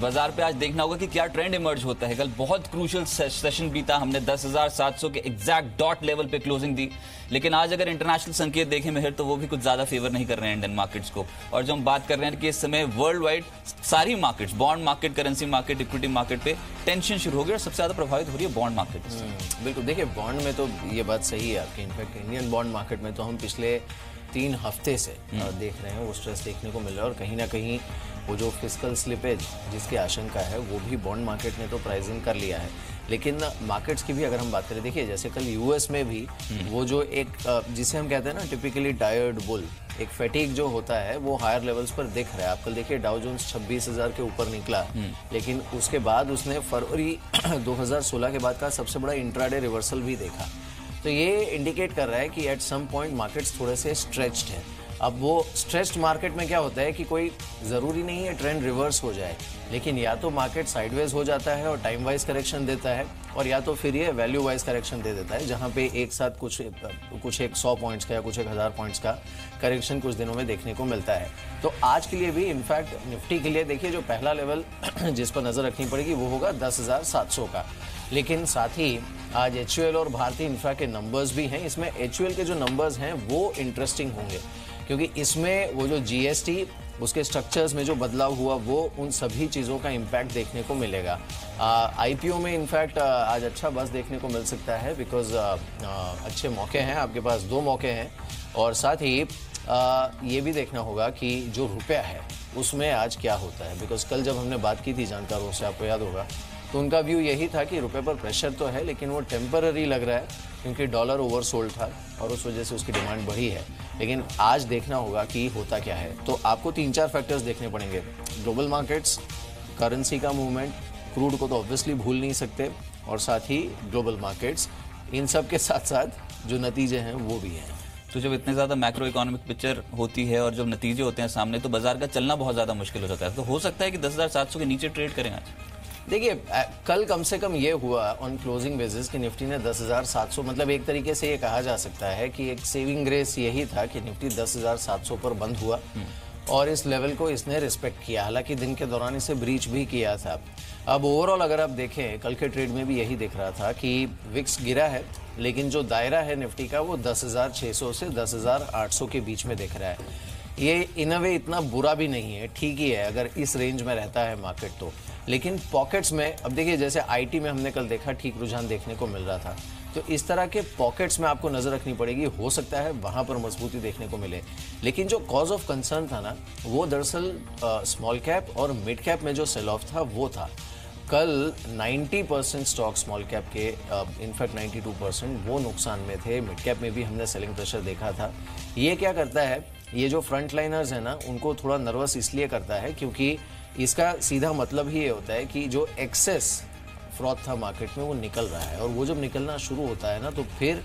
बाजार पे आज देखना होगा कि क्या ट्रेंड इमर्ज होता है। कल बहुत क्रूशियल सेशन बीता, हमने 10,700 के एग्जैक्ट डॉट लेवल पे क्लोजिंग दी, लेकिन आज अगर इंटरनेशनल संकेत देखें मेहर तो वो भी कुछ ज्यादा फेवर नहीं कर रहे हैं इंडियन मार्केट्स को। और जो हम बात कर रहे हैं कि इस समय वर्ल्ड वाइड सारी markets, bond market, currency market, equity market पे टेंशन शुरू हो गई और सबसे ज्यादा प्रभावित हो रही है बॉन्ड मार्केट। बिल्कुल, देखिए बॉन्ड में तो ये बात सही है आपकी। इनफैक्ट इंडियन बॉन्ड मार्केट में तो हम पिछले 3 हफ्ते से देख रहे हैं वो स्ट्रेस देखने को मिल रहा है, और कहीं ना कहीं वो जो फिस्कल स्लिपेज जिसकी आशंका है वो भी बॉन्ड मार्केट ने तो प्राइसिंग कर लिया है। लेकिन मार्केट्स की भी अगर हम बात करें, देखिए जैसे कल यूएस में भी वो जो एक जिसे हम कहते हैं ना टिपिकली टायर्ड बुल, एक फैटिक जो होता है वो हायर लेवल्स पर दिख रहा है। आप कल देखिए डाउ जोन्स 26,000 के ऊपर निकला, लेकिन उसके बाद उसने फरवरी 2016 के बाद का सबसे बड़ा इंट्राडे रिवर्सल भी देखा। तो ये इंडिकेट कर रहा है कि एट सम पॉइंट मार्केट्स थोड़े से स्ट्रेच्ड हैं। अब वो स्ट्रेच्ड मार्केट में क्या होता है कि कोई ज़रूरी नहीं है ट्रेंड रिवर्स हो जाए, लेकिन या तो मार्केट साइडवेज हो जाता है और टाइम वाइज करेक्शन देता है, और या तो फिर ये वैल्यू वाइज करेक्शन दे देता है, जहां पे एक साथ कुछ एक 100 पॉइंट्स का या कुछ 1,000 पॉइंट्स का करेक्शन कुछ दिनों में देखने को मिलता है। तो आज के लिए भी इनफैक्ट निफ्टी के लिए देखिए जो पहला लेवल जिस पर नज़र रखनी पड़ेगी वो होगा 10,700 का। लेकिन साथ ही आज HUL और भारतीय इंफ्रा के नंबर्स भी हैं। इसमें HUL के जो नंबर्स हैं वो इंटरेस्टिंग होंगे, क्योंकि इसमें वो जो GST उसके स्ट्रक्चर्स में जो बदलाव हुआ वो उन सभी चीज़ों का इम्पैक्ट देखने को मिलेगा। IPO में इनफैक्ट आज अच्छा बस देखने को मिल सकता है, बिकॉज अच्छे मौके हैं आपके पास, 2 मौके हैं। और साथ ही ये भी देखना होगा कि जो रुपया है उसमें आज क्या होता है, बिकॉज कल जब हमने बात की थी जानकारों से, आपको याद होगा, तो उनका व्यू यही था कि रुपए पर प्रेशर तो है लेकिन वो टेम्पररी लग रहा है, क्योंकि डॉलर ओवरसोल्ड था और उस वजह से उसकी डिमांड बढ़ी है। लेकिन आज देखना होगा कि होता क्या है। तो आपको 3-4 फैक्टर्स देखने पड़ेंगे, ग्लोबल मार्केट्स, करेंसी का मूवमेंट, क्रूड को तो ऑब्वियसली भूल नहीं सकते, और साथ ही ग्लोबल मार्केट्स, इन सब के साथ साथ जो नतीजे हैं वो भी हैं। तो जब इतने ज्यादा मैक्रो इकोनॉमिक पिक्चर होती है और जब नतीजे होते हैं सामने, तो बाजार का चलना बहुत ज्यादा मुश्किल हो जाता है। तो हो सकता है कि 10,700 के नीचे ट्रेड करें आज। देखिए कल कम से कम ये हुआ ऑन क्लोजिंग बेसिस कि निफ्टी ने 10,700, मतलब एक तरीके से ये कहा जा सकता है कि एक सेविंग ग्रेस यही था कि निफ्टी 10,700 पर बंद हुआ और इस लेवल को इसने रिस्पेक्ट किया। हालांकि दिन के दौरान इसे ब्रीच भी किया था। अब ओवरऑल अगर आप देखें कल के ट्रेड में भी यही दिख रहा था कि विक्स गिरा है, लेकिन जो दायरा है निफ्टी का वो 10,600 से 10,800 के बीच में दिख रहा है। ये इन अ वे इतना बुरा भी नहीं है, ठीक ही है अगर इस रेंज में रहता है मार्केट तो। लेकिन पॉकेट्स में अब देखिए जैसे IT में हमने कल देखा ठीक रुझान देखने को मिल रहा था, तो इस तरह के पॉकेट्स में आपको नजर रखनी पड़ेगी। हो सकता है वहां पर मजबूती देखने को मिले, लेकिन जो कॉज ऑफ कंसर्न था ना वो दरअसल स्मॉल कैप और मिड कैप में जो सेल ऑफ था वो था। कल 90% स्टॉक स्मॉल कैप के, इनफैक्ट 92% वो नुकसान में थे। मिड कैप में भी हमने सेलिंग प्रेशर देखा था। ये क्या करता है, ये जो फ्रंट लाइनर्स है ना उनको थोड़ा नर्वस इसलिए करता है क्योंकि इसका सीधा मतलब ही ये होता है कि जो एक्सेस फ्रॉड था मार्केट में वो निकल रहा है, और वो जब निकलना शुरू होता है ना तो फिर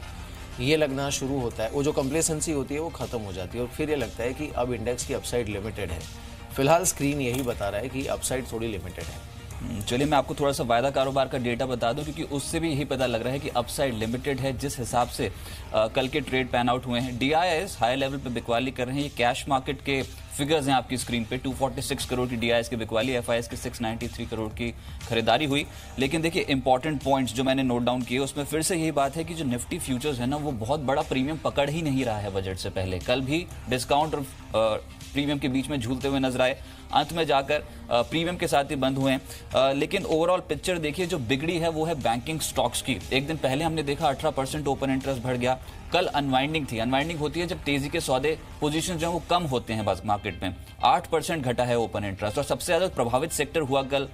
ये लगना शुरू होता है, वो जो कंप्लेसेंसी होती है वो खत्म हो जाती है, और फिर ये लगता है कि अब इंडेक्स की अपसाइड लिमिटेड है। फिलहाल स्क्रीन यही बता रहा है कि अपसाइड थोड़ी लिमिटेड है। चलिए मैं आपको थोड़ा सा वायदा कारोबार का डेटा बता दूं, क्योंकि उससे भी यही पता लग रहा है कि अपसाइड लिमिटेड है जिस हिसाब से कल के ट्रेड पैन आउट हुए हैं। DIIs हाई लेवल पे बिकवाली कर रहे हैं। ये कैश मार्केट के फिगर्स हैं आपकी स्क्रीन पे। 246 करोड़ की DIIs की बिकवाली, FIs की 693 करोड़ की खरीदारी हुई। लेकिन देखिए इंपॉर्टेंट पॉइंट्स जो मैंने नोट डाउन किए उसमें फिर से यही बात है कि जो निफ्टी फ्यूचर्स है ना वो बहुत बड़ा प्रीमियम पकड़ ही नहीं रहा है बजट से पहले। कल भी डिस्काउंट और प्रीमियम के बीच में झूलते हुए नजर आए, अंत में जाकर प्रीमियम के साथ ही बंद हुए हैं। लेकिन ओवरऑल पिक्चर देखिए जो बिगड़ी है वो है बैंकिंग स्टॉक्स की। एक दिन पहले हमने देखा 18% ओपन इंटरेस्ट बढ़ गया। कल अनवाइंडिंग थी। अनवाइंडिंग होती है जब तेजी के सौदे पोजीशन जो है वो कम होते हैं मार्केट में। 8% घटा है ओपन इंटरेस्ट, और सबसे ज्यादा प्रभावित सेक्टर हुआ कल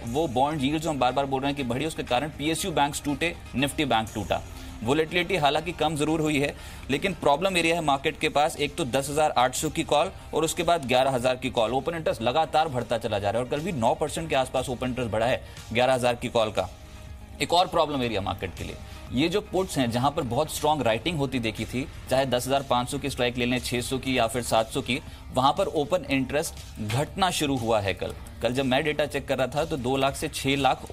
वो बॉन्ड यील्ड जो हम बार बार बोल रहे हैं कि बढ़ी, उसके कारण PSU बैंक्स टूटे, निफ्टी बैंक टूटा। वोलेटिलिटी हालांकि कम जरूर हुई है, लेकिन प्रॉब्लम एरिया है मार्केट के पास। एक तो 10,800 की कॉल और उसके बाद 11,000 की कॉल। ओपन इंटरेस्ट लगातार बढ़ता चला जा रहा है और कल भी 9% के आसपास ओपन इंटरेस्ट बढ़ा है 11,000 की कॉल का। एक और प्रॉब्लम एरिया मार्केट के लिए ये जो पुट्स हैं जहां पर बहुत स्ट्रांग राइटिंग होती देखी थी, चाहे 10,500 की स्ट्राइक ले लें, 600 की या फिर 700 की, वहां पर ओपन इंटरेस्ट घटना शुरू हुआ है। कल जब मैं डेटा चेक कर रहा था तो 2 लाख से 6 लाख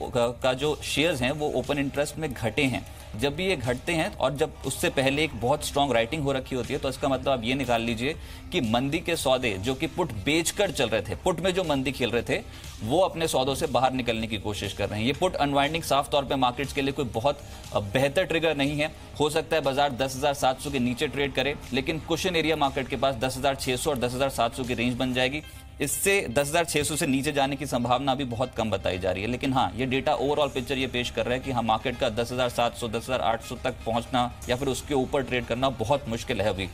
का जो शेयर्स हैं वो ओपन इंटरेस्ट में घटे हैं। जब भी ये घटते हैं और जब उससे पहले एक बहुत स्ट्रांग राइटिंग हो रखी होती है, तो इसका मतलब आप ये निकाल लीजिए कि मंदी के सौदे जो कि पुट बेचकर चल रहे थे, पुट में जो मंदी खेल रहे थे, वो अपने सौदों से बाहर निकलने की कोशिश कर रहे हैं। ये पुट अनवाइंडिंग साफ तौर पे मार्केट्स के लिए कोई बहुत बेहतर ट्रिगर नहीं है। हो सकता है बाजार 10,700 के नीचे ट्रेड करे, लेकिन कुशन एरिया मार्केट के पास 10,600 और 10,700 की रेंज बन जाएगी। इससे 10,600 से नीचे जाने की संभावना अभी बहुत कम बताई जा रही है। लेकिन हाँ, ये डेटा ओवरऑल पिक्चर ये पेश कर रहा है कि हाँ, मार्केट का 10,700 10,800 तक पहुंचना या फिर उसके ऊपर ट्रेड करना बहुत मुश्किल है। अभी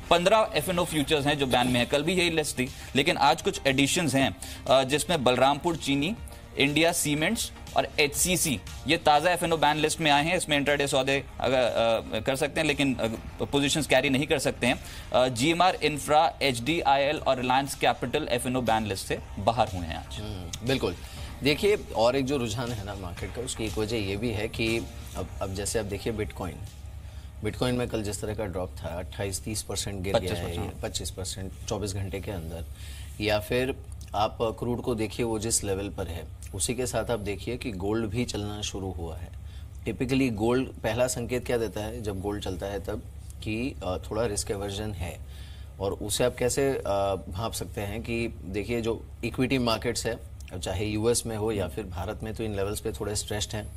15 F&O फ्यूचर्स हैं जो बैन में है। कल भी यही लिस्ट थी, लेकिन आज कुछ एडिशंस हैं जिसमें बलरामपुर चीनी, इंडिया सीमेंट्स और HCC ये ताज़ा F&O बैन लिस्ट में आए हैं। इसमें इंट्राडे सौदे अगर कर सकते हैं, लेकिन पोजीशंस कैरी नहीं कर सकते हैं। GMR इंफ्रा, HDIL और Reliance capital F&O ban list से बाहर हुए हैं आज। बिल्कुल। देखिए, और एक जो रुझान है ना मार्केट का, उसकी एक वजह ये भी है कि अब जैसे आप देखिए बिटकॉइन में कल जिस तरह का ड्रॉप था, 28-30% गिर गया है, 25% 24 घंटे के अंदर। या फिर आप क्रूड को देखिए, वो जिस लेवल पर है, उसी के साथ आप देखिए कि गोल्ड भी चलना शुरू हुआ है। टिपिकली गोल्ड पहला संकेत क्या देता है जब गोल्ड चलता है, तब कि थोड़ा रिस्क एवर्जन है। और उसे आप कैसे भांप सकते हैं कि देखिए, जो इक्विटी मार्केट्स है, चाहे यूएस में हो या फिर भारत में, तो इन लेवल्स पे थोड़े स्ट्रेस्ड हैं।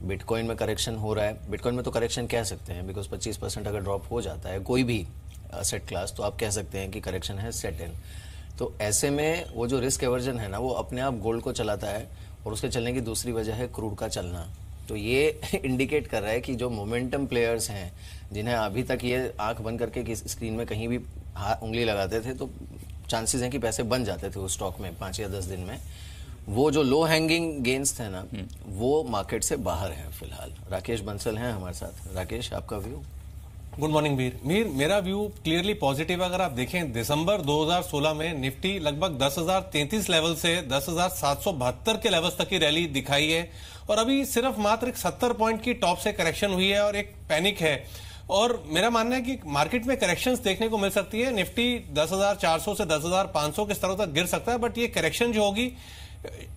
बिटकॉइन में करेक्शन हो रहा है। बिटकॉइन में तो करेक्शन कह सकते हैं, बिकॉज 25% अगर ड्रॉप हो जाता है कोई भी सेट क्लास, तो आप कह सकते हैं कि करेक्शन है सेट इन। तो ऐसे में वो जो रिस्क एवर्जन है ना, वो अपने आप गोल्ड को चलाता है। और उसके चलने की दूसरी वजह है क्रूड का चलना। तो ये इंडिकेट कर रहा है कि जो मोमेंटम प्लेयर्स हैं, जिन्हें अभी तक ये आंख बंद करके किस स्क्रीन में कहीं भी उंगली लगाते थे, तो चांसेस हैं कि पैसे बन जाते थे उस स्टॉक में 5 या 10 दिन में। वो जो लो हैंगिंग गेन्स थे ना, वो मार्केट से बाहर हैं फिलहाल। राकेश बंसल हैं हमारे साथ। राकेश, आपका व्यू? Good morning Mir. मेरा व्यू क्लियरली पॉजिटिव है। अगर आप देखें, दिसंबर 2016 में निफ्टी लगभग 10,033 लेवल से 10,772 के लेवल्स तक की रैली दिखाई है, और अभी सिर्फ मात्र एक 70 पॉइंट की टॉप से करेक्शन हुई है और एक पैनिक है। और मेरा मानना है कि मार्केट में करेक्शंस देखने को मिल सकती है। निफ्टी 10,400 से 10,500 के स्तरों तक गिर सकता है, बट ये करेक्शन जो होगी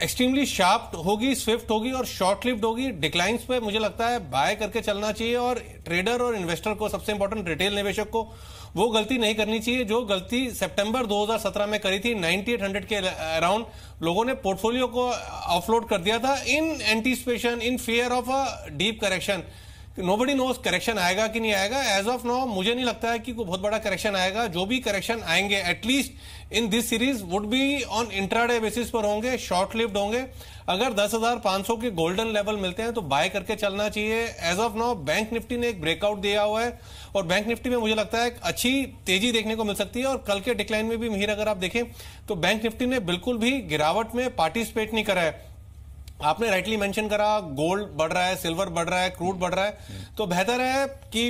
एक्सट्रीमली शार्प होगी, स्विफ्ट होगी और शॉर्ट लिव्ड होगी। डिक्लाइंस पे मुझे लगता है बाय करके चलना चाहिए, और ट्रेडर और इन्वेस्टर को, सबसे इंपॉर्टेंट रिटेल निवेशक को, वो गलती नहीं करनी चाहिए जो गलती सितंबर 2017 में करी थी। 9800 के अराउंड लोगों ने पोर्टफोलियो को ऑफलोड कर दिया था in anticipation, in fear of a deep correction. Nobody knows correction आएगा कि नहीं आएगा। एज ऑफ नाउ मुझे नहीं लगता है कि कोई बहुत बड़ा करेक्शन आएगा। जो भी करेक्शन आएंगे, at least in this series would be on intraday basis पर होंगे, शॉर्ट लिव्ड होंगे। अगर 10,500 के गोल्डन लेवल मिलते हैं तो बाय करके चलना चाहिए। As of now bank Nifty ने एक ब्रेकआउट दिया हुआ है, और बैंक निफ्टी में मुझे लगता है एक अच्छी तेजी देखने को मिल सकती है। और कल के डिक्लाइन में भी मीर अगर आप देखें तो बैंक निफ्टी ने बिल्कुल भी गिरावट में पार्टिसिपेट नहीं करा है। आपने राइटली मेंशन करा, गोल्ड बढ़ रहा है, सिल्वर बढ़ रहा है, क्रूड बढ़ रहा है, तो बेहतर है कि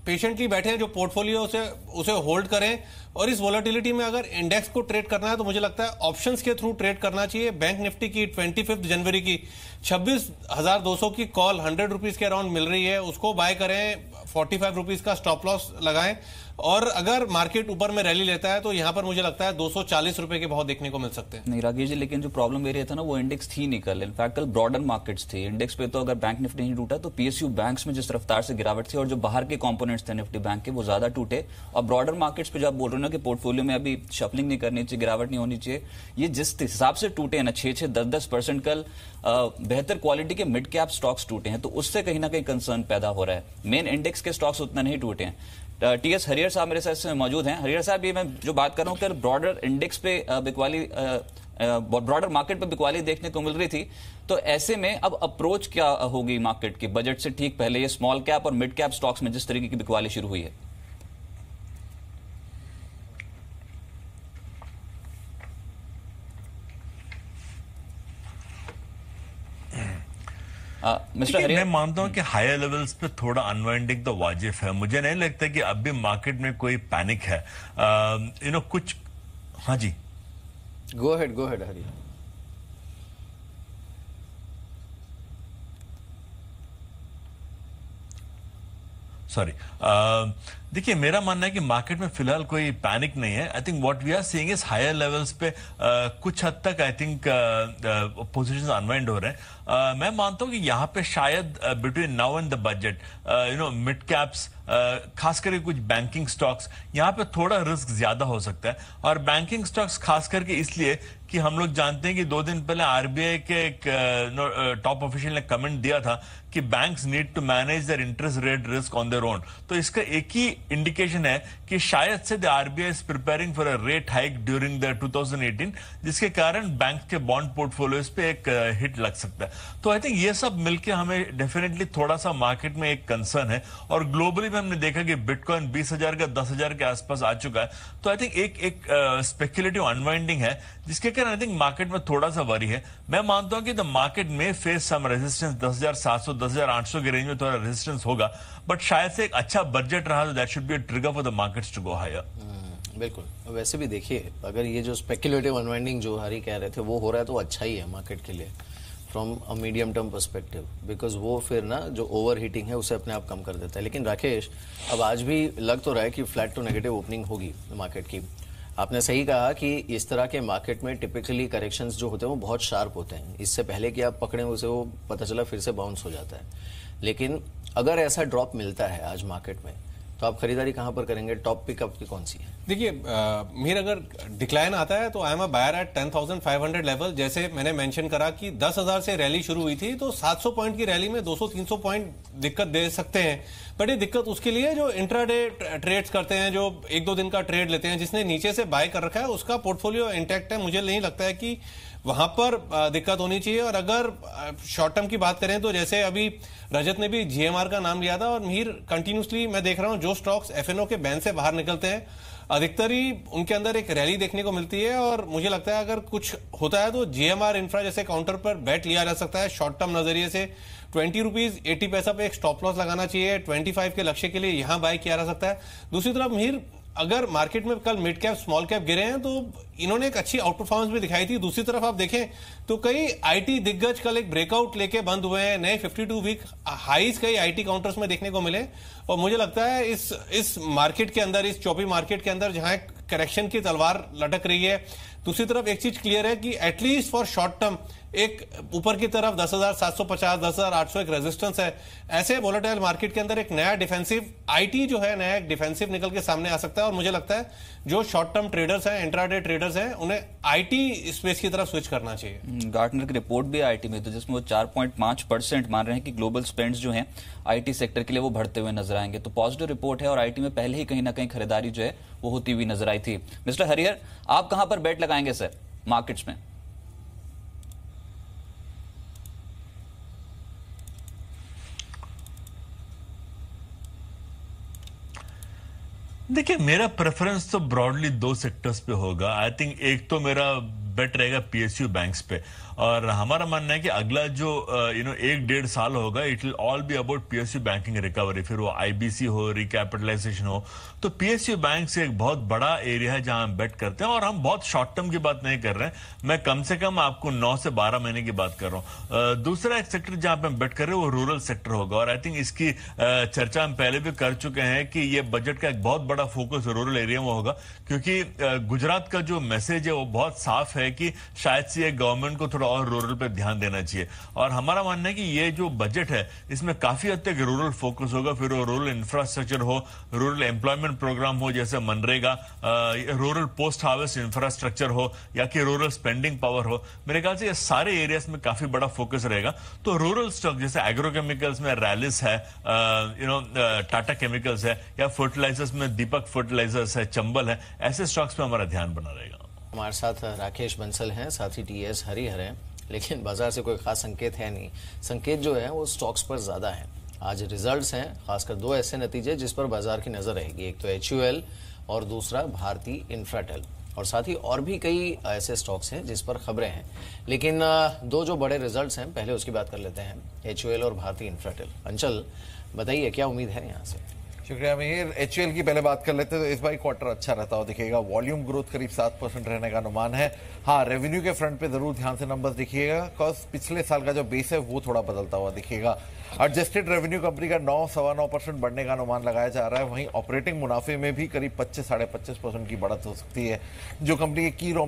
पेशेंटली बैठे हैं, जो पोर्टफोलियो से उसे होल्ड करें। और इस वॉलेटिलिटी में अगर इंडेक्स को ट्रेड करना है तो मुझे लगता है ऑप्शंस के थ्रू ट्रेड करना चाहिए। बैंक निफ्टी की 25 जनवरी की 26,200 की कॉल 100 रुपीज के अराउंड मिल रही है, उसको बाय करें, 45 रुपीज का स्टॉप लॉस लगाएं। और अगर मार्केट ऊपर में रैली लेता है तो यहां पर मुझे लगता है 240 रुपए के भाव देखने को मिल सकते हैं। नहीं राकेश जी, लेकिन जो प्रॉब्लम एरिया था ना, वो इंडेक्स थी नहीं कल। इनफैक्ट कल ब्रॉडर मार्केट्स थे। इंडेक्स पे तो अगर बैंक निफ्टी नहीं टूटा तो पीएसयू बैंक्स में जिस रफ्तार से गिरावट थी, और जो बाहर के कंपोनेंट्स थे निफ्टी बैंक के, वो ज्यादा टूटे। और ब्रॉडर मार्केट्स पे जो आप बोल रहे हो ना कि पोर्टफोलियो में अभी शफलिंग नहीं करनी चाहिए, गिरावट नहीं होनी चाहिए, ये जिस हिसाब से टूटे हैं ना, 6-6, 10-10% कल बेहतर क्वालिटी के मिड कैप स्टॉक्स टूटे हैं, तो उससे कहीं ना कहीं कंसर्न पैदा हो रहा है। मेन इंडेक्स के स्टॉक्स उतना नहीं टूटे हैं। टीएस हरियर साहब मेरे साथ मौजूद हैं। हरियर साहब, ये मैं जो बात कर रहा हूँ, कि ब्रॉडर इंडेक्स पे बिकवाली, ब्रॉडर मार्केट पे बिकवाली देखने को मिल रही थी, तो ऐसे में अब अप्रोच क्या होगी मार्केट की? बजट से ठीक पहले ये स्मॉल कैप और मिड कैप स्टॉक्स में जिस तरीके की बिकवाली शुरू हुई है। मैं मानता हूं कि हायर लेवल्स पे थोड़ा अनवाइंडिंग तो वाजिब है। मुझे नहीं लगता कि अब भी मार्केट में कोई पैनिक है। कुछ। हाँ जी, गो हेड हरी। सॉरी, देखिए, मेरा मानना है कि मार्केट में फिलहाल कोई पैनिक नहीं है। I think what we are seeing is higher levels पे कुछ हद तक आई थिंक पोजीशंस अनवाइंड हो रहे हैं। मैं मानता हूं कि यहाँ पे शायद between now and the budget mid caps खास करके कुछ बैंकिंग स्टॉक्स यहाँ पे थोड़ा रिस्क ज्यादा हो सकता है। और बैंकिंग स्टॉक्स खास करके इसलिए कि हम लोग जानते हैं कि 2 दिन पहले आरबीआई के एक टॉप ऑफिशियल ने कमेंट दिया था कि banks need to manage their interest rate risk on their own. तो इसका एक ही इंडिकेशन है कि शायद से the RBI is preparing for a rate hike during the 2018, जिसके कारण बैंक के बॉन्ड पोर्टफोलियोज पे एक हिट लग सकता है। तो आई थिंक ये सब मिलकर हमें डेफिनेटली थोड़ा सा मार्केट में एक कंसर्न है। और ग्लोबली हमने देखा कि बिटकॉइन 20,000 का 10,000 के आसपास आ चुका है। तो आई थिंक एक स्पेक्युलेटिव अनवाइंडिंग है, जिसके कारण आई थिंक मार्केट में थोड़ा सा वरी है। मैं मानता हूं कि द मार्केट में फेस सम रेजिस्टेंस 10,700 10,800 के रेंज में थोड़ा रेजिस्टेंस होगा, बट शायद से एक अच्छा बजट रहा तो that should be a trigger for the markets to go higher. बिल्कुल। वैसे भी देखिए, अगर ये जो स्पेक्युलेटिव अनवाइंडिंग जो हरी कह रहे थे वो हो रहा है तो अच्छा ही है मार्केट के लिए from a medium term perspective, because वो फिर ना जो ओवर हीटिंग है उसे अपने आप कम कर देता है। लेकिन राकेश, अब आज भी लग तो रहा है कि फ्लैट टू नेगेटिव ओपनिंग होगी मार्केट की। आपने सही कहा कि इस तरह के मार्केट में टिपिकली करेक्शंस जो होते हैं वो बहुत शार्प होते हैं। इससे पहले कि आप पकड़ें उसे, वो पता चला फिर से बाउंस हो जाता है। लेकिन अगर ऐसा ड्रॉप मिलता है आज मार्केट में तो आप खरीदारी कहां पर करेंगे? टॉप पिकअप की कौन सी है? देखिए, मेरा अगर डिक्लाइन आता है तो I am a buyer at 10,500 level. जैसे मैंने मेंशन करा कि 10,000 से रैली शुरू हुई थी, तो 700 पॉइंट की रैली में 200-300 पॉइंट दिक्कत दे सकते हैं। बट ये दिक्कत उसके लिए जो इंट्राडे ट्रेड्स करते हैं, जो 1-2 दिन का ट्रेड लेते हैं, जिसने नीचे से बाय कर रखा है उसका पोर्टफोलियो इंटैक्ट है। मुझे नहीं लगता है कि वहां पर दिक्कत होनी चाहिए। और अगर शॉर्ट टर्म की बात करें तो जैसे अभी रजत ने भी जीएमआर का नाम लिया था, और मीर कंटिन्यूसली मैं देख रहा हूं जो स्टॉक्स एफएनओ के बैन से बाहर निकलते हैं अधिकतर ही उनके अंदर एक रैली देखने को मिलती है। और मुझे लगता है अगर कुछ होता है तो जीएमआर इंफ्रा जैसे काउंटर पर बैट लिया जा सकता है। शॉर्ट टर्म नजरिए से 20 रुपीज 80 पैसा पे एक स्टॉप लॉस लगाना चाहिए। 25 के लक्ष्य के लिए यहां बाय किया जा सकता है। दूसरी तरफ मीर, अगर मार्केट में कल मिड कैप स्मॉल कैप गिरे हैं तो इन्होंने एक अच्छी आउट परफॉर्मेंस भी दिखाई थी। दूसरी तरफ आप देखें तो कई आईटी दिग्गज कल एक ब्रेकआउट लेके बंद हुए हैं। नए 52 वीक हाईज कई आईटी काउंटर्स में देखने को मिले। और मुझे लगता है इस मार्केट के अंदर, इस चौपी मार्केट के अंदर जहां करेक्शन की तलवार लटक रही है, दूसरी तरफ एक चीज क्लियर है कि एटलीस्ट फॉर शॉर्ट टर्म एक ऊपर की तरफ 10,750 10,800 एक रेजिस्टेंस है। ऐसे वोलेटाइल मार्केट के अंदर एक नया डिफेंसिव आईटी जो है, नया एक डिफेंसिव निकल के सामने आ सकता है। और मुझे लगता है जो शॉर्ट टर्म ट्रेडर्स हैं, इंट्राडे ट्रेडर्स हैं, उन्हें आईटी स्पेस की तरफ स्विच करना चाहिए। गार्टनर की रिपोर्ट भी आईटी में, तो जिसमें वो 4.5% मान रहे हैं कि ग्लोबल स्पेंड्स जो हैं आईटी सेक्टर के लिए वो बढ़ते हुए नजर आएंगे। तो पॉजिटिव रिपोर्ट है और आईटी में पहले ही कहीं ना कहीं खरीदारी जो है वो होती हुई नजर आई थी। मिस्टर हरियर, आप कहां पर बेट लगाएंगे सर मार्केट्स में? देखिए, मेरा प्रेफरेंस तो ब्रॉडली 2 सेक्टर्स पे होगा। आई थिंक एक तो मेरा बेट रहेगा पीएसयू बैंक्स पे, और हमारा मानना है कि अगला जो 1-1.5 साल होगा it will all be about PSU banking recovery. फिर वो आईबीसी हो, रिकैपिटलाइजेशन हो, तो पीएसयू बैंक से एक बहुत बड़ा एरिया है जहां हम बेट करते हैं। और हम बहुत शॉर्ट टर्म की बात नहीं कर रहे हैं, मैं कम से कम आपको 9 से 12 महीने की बात कर रहा हूं। दूसरा एक सेक्टर जहां पे हम बेट कर रहे हैं वो रूरल सेक्टर होगा। और आई थिंक इसकी चर्चा हम पहले भी कर चुके हैं कि ये बजट का एक बहुत बड़ा फोकस रूरल एरिया में होगा, क्योंकि गुजरात का जो मैसेज है वो बहुत साफ है कि शायद से ये गवर्नमेंट को थोड़ा और रूरल पे ध्यान देना चाहिए। और हमारा मानना है कि ये जो बजट है इसमें काफी हद तक रूरल फोकस होगा। फिर वो रूरल इंफ्रास्ट्रक्चर हो, रूरल एम्प्लॉयमेंट प्रोग्राम हो जैसे MNREGA, rural post harvest infrastructure हो, या कि रूरल स्पेंडिंग पावर हो, मेरे ख्याल से ये सारे एरियाज में काफी बड़ा फोकस रहेगा। तो रूरल स्टॉक जैसे एग्रोकेमिकल्स में रैलिस है, टाटा केमिकल्स है, या फर्टिलाइजर्स में दीपक फर्टिलाइजर्स है, चंबल है, ऐसे स्टॉक्स पे हमारा ध्यान बना रहेगा। हमारे साथ राकेश बंसल हैं, साथ ही टीएस हरिहर हैं। लेकिन बाजार से कोई खास संकेत है नहीं। संकेत जो है वो स्टॉक्स पर ज्यादा है। आज रिजल्ट्स हैं, खासकर 2 ऐसे नतीजे जिस पर बाजार की नजर रहेगी। एक तो HUL और दूसरा भारती इंफ्राटेल, और साथ ही और भी कई ऐसे स्टॉक्स हैं जिस पर खबरें हैं। लेकिन 2 जो बड़े रिजल्ट्स हैं, पहले उसकी बात कर लेते हैं, HUL और भारती इंफ्राटेल। अंचल, बताइए क्या उम्मीद है यहाँ से? शुक्रिया मिहिर। HUL की पहले बात कर लेते हैं तो इस बार क्वार्टर अच्छा रहता हुआ दिखेगा। वॉल्यूम ग्रोथ करीब 7% रहने का अनुमान है। हाँ, रेवेन्यू के फ्रंट पे जरूर ध्यान से नंबर्स दिखिएगा, बिकॉज पिछले साल का जो बेस है वो थोड़ा बदलता हुआ दिखेगा। एडजस्टेड रेवेन्यू कंपनी का 9-9.25% बढ़ने का अनुमान लगाया जा रहा है। वहीं ऑपरेटिंग मुनाफे में भी करीब 25-25.5% की बढ़त हो सकती है। जो कंपनी के की रॉ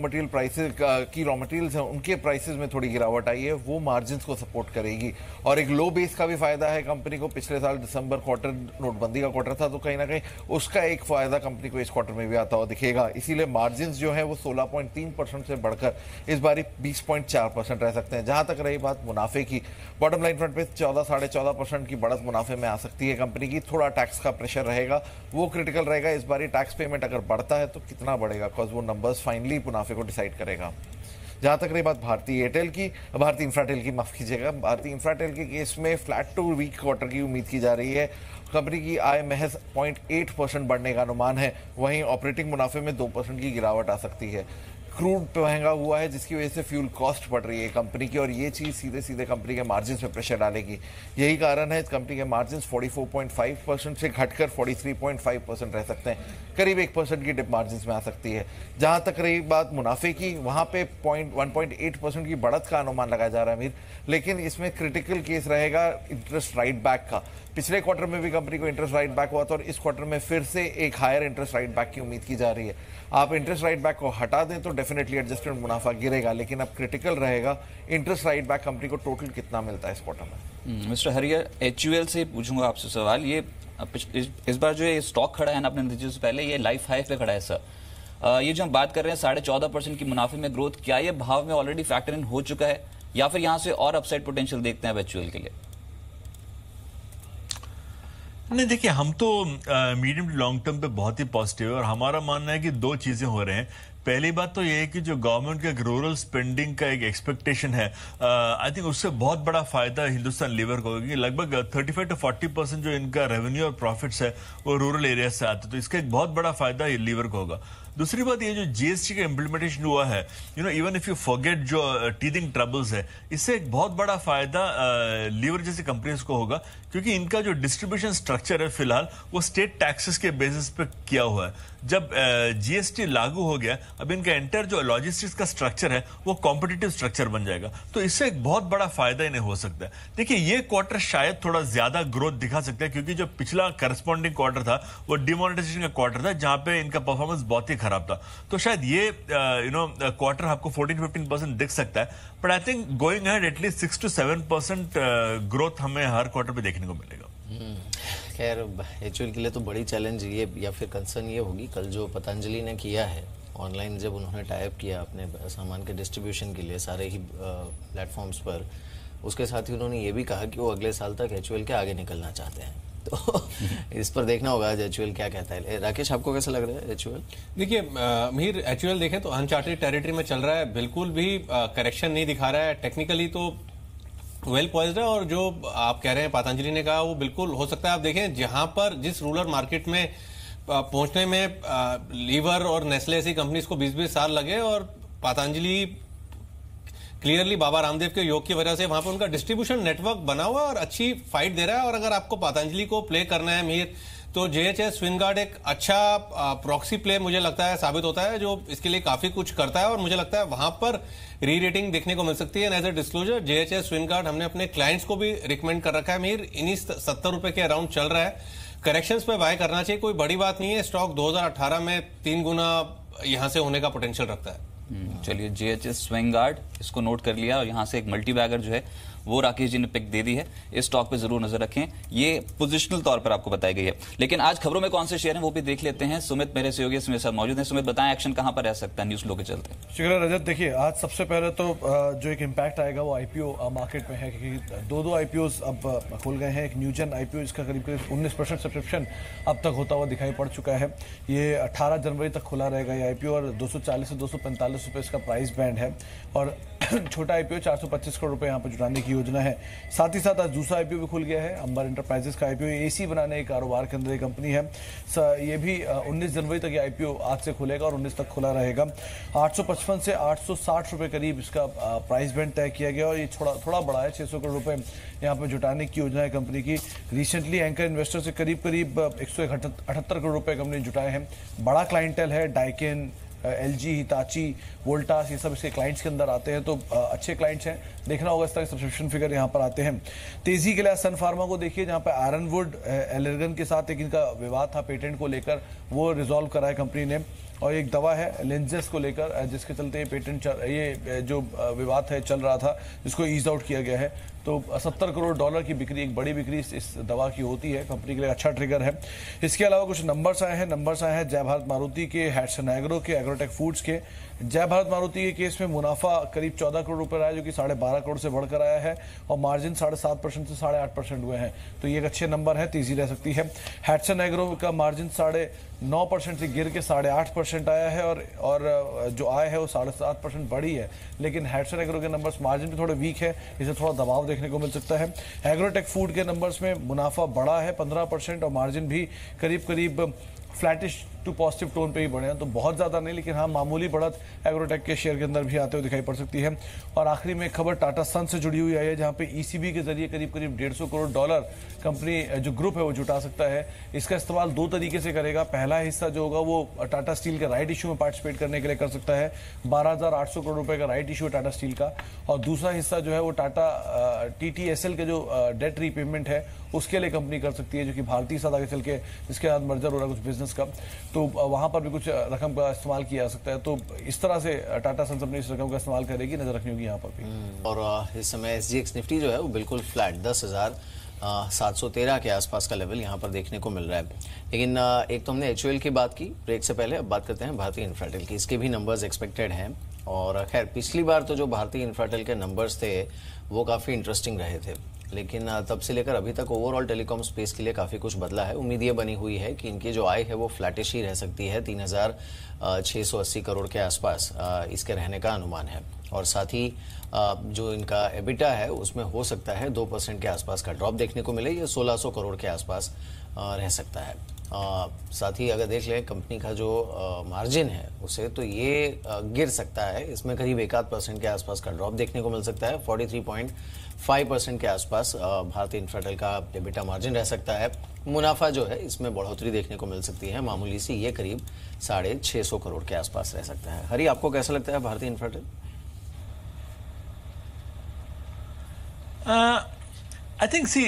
मटेरियल्स हैं उनके प्राइसेस में थोड़ी गिरावट आई है, वो मार्जिन्स को सपोर्ट करेगी। और एक लो बेस का भी फायदा है कंपनी को। पिछले साल दिसंबर क्वार्टर नोटबंदी का क्वार्टर था, तो कहीं ना कहीं उसका एक फायदा कंपनी को इस क्वार्टर में भी आता हुआ दिखेगा। इसीलिए मार्जिन्स जो है वो 16.3% से बढ़कर इस बारी 20.4% रह सकते हैं। जहां तक रही बात मुनाफे की, बॉटम लाइन फ्रंट पे 14-14.5% की बढ़त मुनाफे में आ सकती है कंपनी की। थोड़ा टैक्स का प्रेशर रहेगा, वो क्रिटिकल रहेगा। इस बारी टैक्स पेमेंट अगर बढ़ता है तो कितना बढ़ेगा, बिकॉज वो नंबर्स फाइनली मुनाफे को डिसाइड करेगा। जहां तक रही बात भारतीय इंफ्राटेल की, माफ कीजिएगा, भारतीय इंफ्राटेल के केस में फ्लैट टू वीक क्वार्टर की उम्मीद की जा रही है। कंपनी की आय महज 0.8% बढ़ने का अनुमान है। वहीं ऑपरेटिंग मुनाफे में 2% की गिरावट आ सकती है। क्रूड महंगा हुआ है, जिसकी वजह से फ्यूल कॉस्ट बढ़ रही है कंपनी की, और ये चीज़ सीधे सीधे कंपनी के मार्जिन्स पे प्रेशर डालेगी। यही कारण है कंपनी के मार्जिन्स 44.5% से घटकर 43.5% रह सकते हैं। करीब 1% की डिप मार्जिन्स में आ सकती है। जहां तक रही बात मुनाफे की, वहां पे 1.8% की बढ़त का अनुमान लगाया जा रहा है मीर, लेकिन इसमें क्रिटिकल केस रहेगा इंटरेस्ट राइट बैक का। पिछले क्वार्टर में भी कंपनी को इंटरेस्ट राइट बैक हुआ था, और इस क्वार्टर में फिर से एक हायर इंटरेस्ट राइट बैक की उम्मीद की जा रही है। आप इंटरेस्ट राइट बैक को हटा दें तो डेफिनेटली एडजस्टेड मुनाफा गिरेगा, लेकिन अब क्रिटिकल रहेगा इंटरेस्ट राइट बैक कंपनी को टोटल कितना मिलता है इस क्वार्टर में। मिस्टर हरियर, HUL से पूछूंगा आपसे सवाल। ये इस बार जो ये स्टॉक खड़ा है ना अपने नतीजे से पहले, ये लाइफ हाई पे खड़ा है सर। ये जो हम बात कर रहे हैं 14.5% की मुनाफे में ग्रोथ, क्या ये भाव में ऑलरेडी फैक्टर इन हो चुका है, या फिर यहाँ से और अपसाइड पोटेंशियल देखते हैं HUL के लिए? नहीं, देखिए, हम तो मीडियम टू लॉन्ग टर्म पे बहुत ही पॉजिटिव है, और हमारा मानना है कि दो चीजें हो रहे हैं। पहली बात तो ये है कि जो गवर्नमेंट का रूरल स्पेंडिंग का एक एक्सपेक्टेशन है, आई थिंक उससे बहुत बड़ा फायदा हिंदुस्तान लीवर को होगा, क्योंकि लगभग 35-40% जो इनका रेवेन्यू और प्रॉफिट्स है वो रूरल एरिया से आते हैं, तो इसका एक बहुत बड़ा फायदा लीवर को होगा। दूसरी बात ये जो GST का इम्प्लीमेंटेशन हुआ है, इवन इफ यू फॉरगेट जो टीथिंग ट्रबल्स है, इससे एक बहुत बड़ा फायदा लीवर जैसी कंपनीज को होगा, क्योंकि इनका जो डिस्ट्रीब्यूशन स्ट्रक्चर है फिलहाल वो स्टेट टैक्सेस के बेसिस पे किया हुआ है। जब GST लागू हो गया, अब इनका एंटर जो लॉजिस्टिक्स का स्ट्रक्चर है वो कॉम्पिटिटिव स्ट्रक्चर बन जाएगा, तो इससे एक बहुत बड़ा फायदा इन्हें हो सकता है। देखिए, ये क्वार्टर शायद थोड़ा ज्यादा ग्रोथ दिखा सकता है, क्योंकि जो पिछला करस्पॉन्डिंग क्वार्टर था वो डिमोनेटाइजेशन का क्वार्टर था, जहां पे इनका परफॉर्मेंस बहुत ही खराब था। तो शायद ये क्वार्टर आपको 14-15% दिख सकता है, but I think going ahead at least 6-7% growth हमें हर क्वार्टर पे देखने को मिलेगा। खैर, HUL के लिए तो बड़ी चैलेंज ये या फिर कंसर्न ये होगी, कल जो पतंजलि ने किया है ऑनलाइन, जब उन्होंने टाइप किया अपने सामान के डिस्ट्रीब्यूशन के लिए सारे ही प्लेटफॉर्म्स पर, उसके साथ ही उन्होंने ये भी कहा कि वो अगले साल तक HUL के आगे निकलना चाहते हैं। तो इस पर देखना होगा आज HUL क्या कहता है। राकेश, आपको कैसा लग रहा है HUL? देखिए मीर, HUL देखें तो अनचार्टेड टेरिटरी में चल रहा है, बिल्कुल भी करेक्शन नहीं दिखा रहा है। टेक्निकली तो वेल पॉइज्ड है, और जो आप कह रहे हैं पतंजलि ने कहा वो बिल्कुल हो सकता है। आप देखें, जहां पर जिस रूरल मार्केट में पहुंचने में लीवर और नेस्ले ऐसी कंपनीज को 20-20 साल लगे, और पतंजलि क्लियरली बाबा रामदेव के योग की वजह से वहां पर उनका डिस्ट्रीब्यूशन नेटवर्क बना हुआ और अच्छी फाइट दे रहा है। और अगर आपको पतंजलि को प्ले करना है मीर, तो JHS स्विंगार्ड एक अच्छा प्रॉक्सी प्ले मुझे लगता है साबित होता है, जो इसके लिए काफी कुछ करता है, और मुझे लगता है वहां पर री रेटिंग देखने को मिल सकती है। एज ए डिस्क्लोजर, JHS स्विंगार्ड हमने अपने क्लाइंट्स को भी रिकमेंड कर रखा है मीर, इन्हीं 70 रुपए के अराउंड चल रहा है। करेक्शंस पे बाय करना चाहिए, कोई बड़ी बात नहीं है। स्टॉक 2018 में 3 गुना यहां से होने का पोटेंशियल रखता है। चलिए, JHS स्विंगार्ड इसको नोट कर लिया, और यहाँ से एक मल्टी बैगर जो है वो राकेश जी ने पिक दे दी है। इस स्टॉक पे जरूर नजर रखें, ये पोजिशनल तौर पर आपको बताई गई है। लेकिन आज खबरों में कौन से शेयर हैं वो भी देख लेते हैं। सुमित मेरे सहयोगी मेरे साथ मौजूद हैं। सुमित, बताएं एक्शन कहां पर रह सकता है न्यूज फ्लो के चलते? शुक्रिया रजत। देखिए, आज सबसे पहले तो जो एक इम्पैक्ट आएगा वो IPO मार्केट में है, क्योंकि 2 IPOs अब खुल गए हैं। एक न्यूजन IPO, इसका करीब 19% सब्सक्रिप्शन अब तक होता हुआ दिखाई पड़ चुका है। ये 18 जनवरी तक खुला रहेगा ये IPO, और 240 से 245 रुपये इसका प्राइस बैंड है। और छोटा IPO 425 करोड़ रुपए यहाँ पर जुटाने की योजना है। साथ ही साथ आज दूसरा आईपीओ भी खुल गया है, अंबर एंटरप्राइजेस का आईपीओ। एसी बनाने के कारोबार के अंदर एक कंपनी है, ये भी 19 जनवरी तक ये आईपीओ आज से खुलेगा और 19 तक खुला रहेगा। 855 से 860 रुपए करीब इसका प्राइस बैंड तय किया गया और ये थोड़ा बड़ा है। 600 करोड़ रुपए यहाँ पे जुटाने की योजना है कंपनी की। रिसेंटली एंकर इन्वेस्टर से करीब 178 करोड़ रुपए कंपनी जुटाए हैं। बड़ा क्लाइंटेल है, डाइकिन, एलजी, हिताची, वोल्टास, ये सब इसके क्लाइंट्स के अंदर आते हैं, तो अच्छे क्लाइंट्स हैं। देखना होगा इस तरह के सब्सक्रिप्शन फिगर यहाँ पर आते हैं। तेजी के लिए सन फार्मा को देखिए, जहाँ पर आयरनवुड एलर्गन के साथ एक इनका विवाद था पेटेंट को लेकर, वो रिजॉल्व करा है कंपनी ने। और एक दवा है लेंजेस को लेकर, जिसके चलते ये जो विवाद है चल रहा था, जिसको ईज आउट किया गया है। तो 70 करोड़ डॉलर की बिक्री, एक बड़ी बिक्री इस दवा की होती है, कंपनी के लिए अच्छा ट्रिगर है। इसके अलावा कुछ नंबर्स आए हैं जय भारत मारुति के, हैट्सन एग्रो के, एग्रोटेक फूड्स के। जय भारत मारुति के केस में मुनाफा करीब 14 करोड़ रुपए रहा है, जो कि 12.5 करोड़ से बढ़कर आया है, और मार्जिन 7.5% से 8.5% हुए हैं, तो ये एक अच्छे नंबर है, तेजी रह सकती है। हैट्सन एग्रो का मार्जिन 9.5% से गिर के 8.5% आया है, और जो आय है वो 7.5% बढ़ी है। लेकिन हैट्सन एग्रो के नंबर्स मार्जिन पे थोड़े वीक है, इसे थोड़ा दबाव देखने को मिल सकता है। एग्रोटेक फूड के नंबर्स में मुनाफा बढ़ा है 15% और मार्जिन भी करीब फ्लैटिश टू पॉजिटिव टोन पे ही बढ़े हैं, तो बहुत ज्यादा नहीं, लेकिन हाँ मामूली बढ़त एग्रोटेक के शेयर के अंदर भी आते हुए दिखाई पड़ सकती है। और आखिरी में एक खबर टाटा सन से जुड़ी हुई आई है, जहां पे ईसीबी के जरिए करीब 150 करोड़ डॉलर कंपनी जो ग्रुप है वो जुटा सकता है। इसका इस्तेमाल 2 तरीके से करेगा। पहला हिस्सा जो होगा वो टाटा स्टील के राइट इशू में पार्टिसिपेट करने के लिए कर सकता है, 12,800 करोड़ रुपए का राइट इशू है टाटा स्टील का। और दूसरा हिस्सा जो है वो टाटा TTSL के जो डेट रीपेमेंट है उसके लिए कंपनी कर सकती है, जो कि भारतीय साथ आगे चल के जिसके साथ मर्जर हो रहा है कुछ बिजनेस का, तो वहां पर भी कुछ रकम का इस्तेमाल किया जा सकता है। तो इस तरह से टाटा सन्स अपनी इस रकम का इस्तेमाल करेगी, नजर रखनी होगी यहाँ पर भी। और इस समय SGX निफ्टी जो है वो बिल्कुल फ्लैट 10,713 के आसपास का लेवल यहाँ पर देखने को मिल रहा है। लेकिन एक तो हमने HUL की बात की ब्रेक से पहले, अब बात करते हैं भारतीय इंफ्राटेल की। इसके भी नंबर्स एक्सपेक्टेड हैं, और खैर पिछली बार तो जो भारतीय इंफ्राटेल के नंबर्स थे वो काफ़ी इंटरेस्टिंग रहे थे, लेकिन तब से लेकर अभी तक ओवरऑल टेलीकॉम स्पेस के लिए काफ़ी कुछ बदला है। उम्मीद ये बनी हुई है कि इनकी जो आय है वो फ्लैटिश ही रह सकती है, 3,680 करोड़ के आसपास इसके रहने का अनुमान है। और साथ ही जो इनका एबिटा है उसमें हो सकता है 2% के आसपास का ड्रॉप देखने को मिले, ये 1,600 करोड़ के आसपास रह सकता है। साथ ही अगर देख लें कंपनी का जो मार्जिन है उसे, तो ये गिर सकता है, इसमें करीब 1% के आसपास का ड्रॉप देखने को मिल सकता है। 43.5% के आसपास भारतीय इंफ्राटेल का एबिटा मार्जिन रह सकता है। मुनाफा जो है इसमें बढ़ोतरी देखने को मिल सकती है मामूली सी, ये करीब 650 करोड़ के आसपास रह सकता है। हरी, आपको कैसा लगता है भारतीय इंफ्राटेल? आई थिंक सी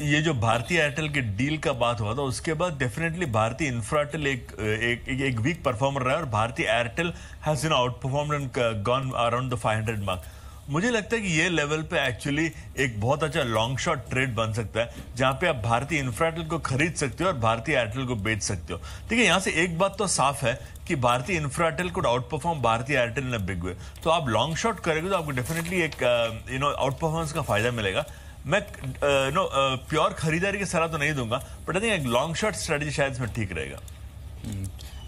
ये जो भारतीय एयरटेल के डील का बात हुआ था उसके बाद डेफिनेटली भारतीय इंफ्राटेल एक वीक परफॉर्मर रहा है, और भारतीय Airtel has out performed and gone around the 500 mark. मुझे लगता है कि ये लेवल पे एक्चुअली एक बहुत अच्छा लॉन्ग शॉट ट्रेड बन सकता है, जहां पे आप भारतीय इंफ्राटेल को खरीद सकते हो और भारतीय एयरटेल को बेच सकते हो। देखिए, यहां से एक बात तो साफ है कि भारतीय इंफ्राटेल को आउट परफॉर्म भारतीय एयरटेल ने बिग वे, तो आप लॉन्ग शॉट करेंगे तो आपको डेफिनेटली एक आउट परफॉर्मेंस का फायदा मिलेगा। मैं प्योर खरीदारी की सलाह तो नहीं दूंगा, बट आई थिंक एक लॉन्ग शॉट स्ट्रेटेजी शायद इसमें ठीक रहेगा।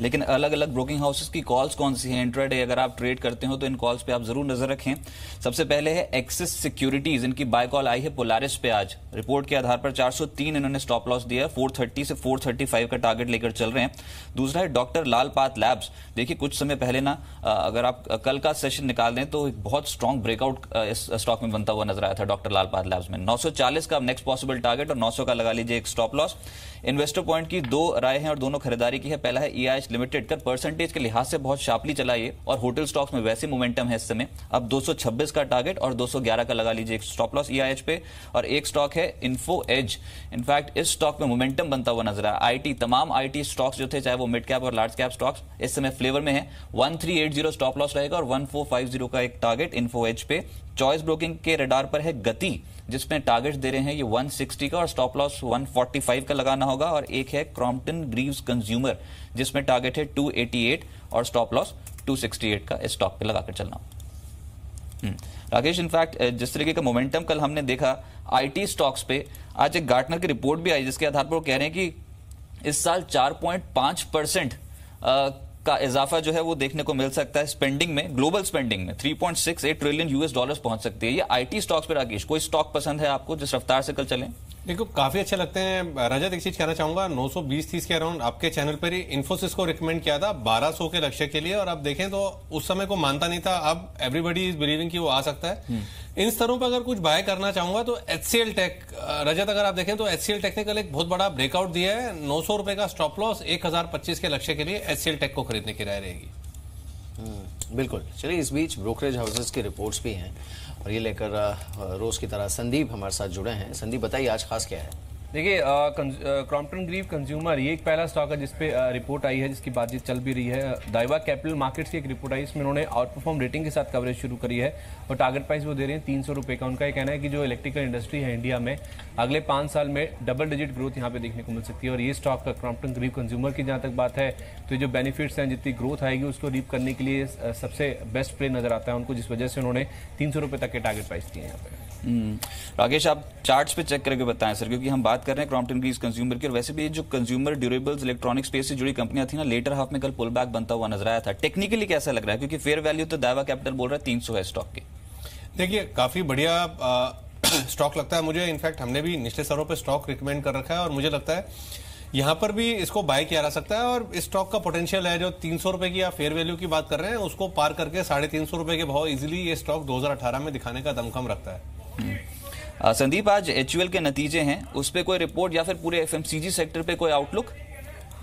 लेकिन अलग अलग ब्रोकिंग हाउसेस की कॉल्स कौन सी हैं इंट्राडे अगर आप ट्रेड करते हो तो इन कॉल्स पे आप जरूर नजर रखें। सबसे पहले है एक्सिस सिक्योरिटीज, इनकी बाय कॉल आई है पोलारिस पे। आज रिपोर्ट के आधार पर 403 इन्होंने स्टॉप लॉस दिया है, 430 से 435 का टारगेट लेकर चल रहे हैं। दूसरा है डॉक्टर लाल पाथ लैब्स। देखिए, कुछ समय पहले ना अगर आप कल का सेशन निकाल दें तो एक बहुत स्ट्रॉन्ग ब्रेकआउट इस स्टॉक में बनता हुआ नजर आया था डॉक्टर लाल पाथ लैब्स में। 940 का नेक्स्ट पॉसिबल टारगेट और 900 का लगा लीजिए एक स्टॉप लॉस। इन्वेस्टर पॉइंट की 2 राय हैं और दोनों खरीदारी की है। पहला है EIH लिमिटेड, कर परसेंटेज के लिहाज से बहुत शार्पली चला ये, और होटल स्टॉक्स में वैसे मोमेंटम है इस समय। अब 226 का टारगेट और 211 का लगा लीजिए एक स्टॉप लॉस EIH पे। और एक स्टॉक है इन्फो एज। इनफैक्ट इस स्टॉक में मोमेंटम बनता हुआ नजर आया। IT, तमाम IT स्टॉक्स जो थे, चाहे वो मिड कैप और लार्ज कैप स्टॉक्स, इस समय फ्लेवर में है। 1380 स्टॉप लॉस रहेगा और 1450 का एक टारगेट इन्फो एज पे। चॉइस ब्रोकिंग के रडार पर है गति, जिसमें टारगेट दे रहे हैं ये 160 का और स्टॉप लॉस 145 का लगाना होगा। और एक है क्रॉम्पटन ग्रीव्स कंज्यूमर, जिसमें टारगेट है 288 और स्टॉप लॉस 268 का इस स्टॉक पे लगाकर चलना। राकेश, इनफैक्ट जिस तरीके का मोमेंटम कल हमने देखा IT स्टॉक्स पे, आज एक गार्टनर की रिपोर्ट भी आई जिसके आधार पर वो कह रहे हैं कि इस साल 4.5% का इजाफा जो है वो देखने को मिल सकता है। स्पेंडिंग में, ग्लोबल स्पेंडिंग में 3.68 ट्रिलियन यूएस डॉलर्स पहुंच सकती है। ये आईटी स्टॉक्स पे राकेश, कोई स्टॉक पसंद है आपको जिस रफ्तार से कल चलें? देखो काफी अच्छे लगते हैं। रजत, एक चीज कहना चाहूंगा, 920-30 के अराउंड आपके चैनल पर ही इन्फोसिस को रिकमेंड किया था 1200 के लक्ष्य के लिए, और अब देखें तो उस समय को मानता नहीं था, अब एवरीबडी इज बिलीविंग कि वो आ सकता है। इन स्तरों पर अगर कुछ बाय करना चाहूंगा तो HCL टेक, रजत अगर आप देखें तो HCL टेक्निकल एक बहुत बड़ा ब्रेकआउट दिया है। 900 रुपए का स्टॉप लॉस, 1025 के लक्ष्य के लिए HCL टेक को खरीदने की राय रहेगी। बिल्कुल। चलिए, इस बीच ब्रोकरेज हाउसेस की रिपोर्ट्स भी हैं और ये लेकर रोज की तरह संदीप हमारे साथ जुड़े हैं। संदीप, बताइए आज खास क्या है? देखिए, क्रॉम्पटन ग्रीव कंज्यूमर ये एक पहला स्टॉक है जिसपे रिपोर्ट आई है, जिसकी बातचीत चल भी रही है। दाइवा कैपिटल मार्केट्स की एक रिपोर्ट आई, इसमें उन्होंने आउट परफॉर्म रेटिंग के साथ कवरेज शुरू करी है और टारगेट प्राइस वो दे रहे हैं 300 रुपये का। उनका ये कहना है कि जो इलेक्ट्रिकल इंडस्ट्री है इंडिया में, अगले 5 साल में डबल डिजिट ग्रोथ यहाँ पे देखने को मिल सकती है। और ये स्टॉक क्रॉम्पटन ग्रीव कंज्यूमर की जहाँ तक बात है तो जो बेनिफिट्स हैं, जितनी ग्रोथ आएगी उसको रीप करने के लिए सबसे बेस्ट प्ले नजर आता है उनको, जिस वजह से उन्होंने 300 रुपये तक के टारगेट प्राइस दिए हैं यहाँ पे। राकेश, आप चार्ट्स पे चेक करके बताएं सर, क्योंकि हम बात कर रहे हैं क्रॉम्पटन ग्रीव कंज्यूमर की, और वैसे भी जो कंज्यूमर ड्यूरेबल्स इलेक्ट्रॉनिक स्पेस से जुड़ी कंपनियां थी ना, लेटर हाफ में कल पुल बैक बनता हुआ नजर आया था। टेक्निकली कैसा लग रहा है, क्योंकि फेयर वैल्यू तो दावा कैपिटल बोल रहा है 300 है स्टॉक की। देखिए, काफी बढ़िया स्टॉक लगता है मुझे। इनफैक्ट हमने भी निचले स्तरों पे स्टॉक रिकमेंड कर रखा है और मुझे लगता है यहां पर भी इसको बाय किया जा सकता है। और इस स्टॉक का पोटेंशियल है, जो 300 रुपए की आप फेयर वैल्यू की बात कर रहे हैं उसको पार करके 350 रुपए के भाव इजीली ये स्टॉक 2018 में दिखाने का दमखम रखता है। संदीप, आज HUL के नतीजे हैं, उस पर कोई रिपोर्ट या फिर पूरे FMCG सेक्टर पे कोई आउटलुक?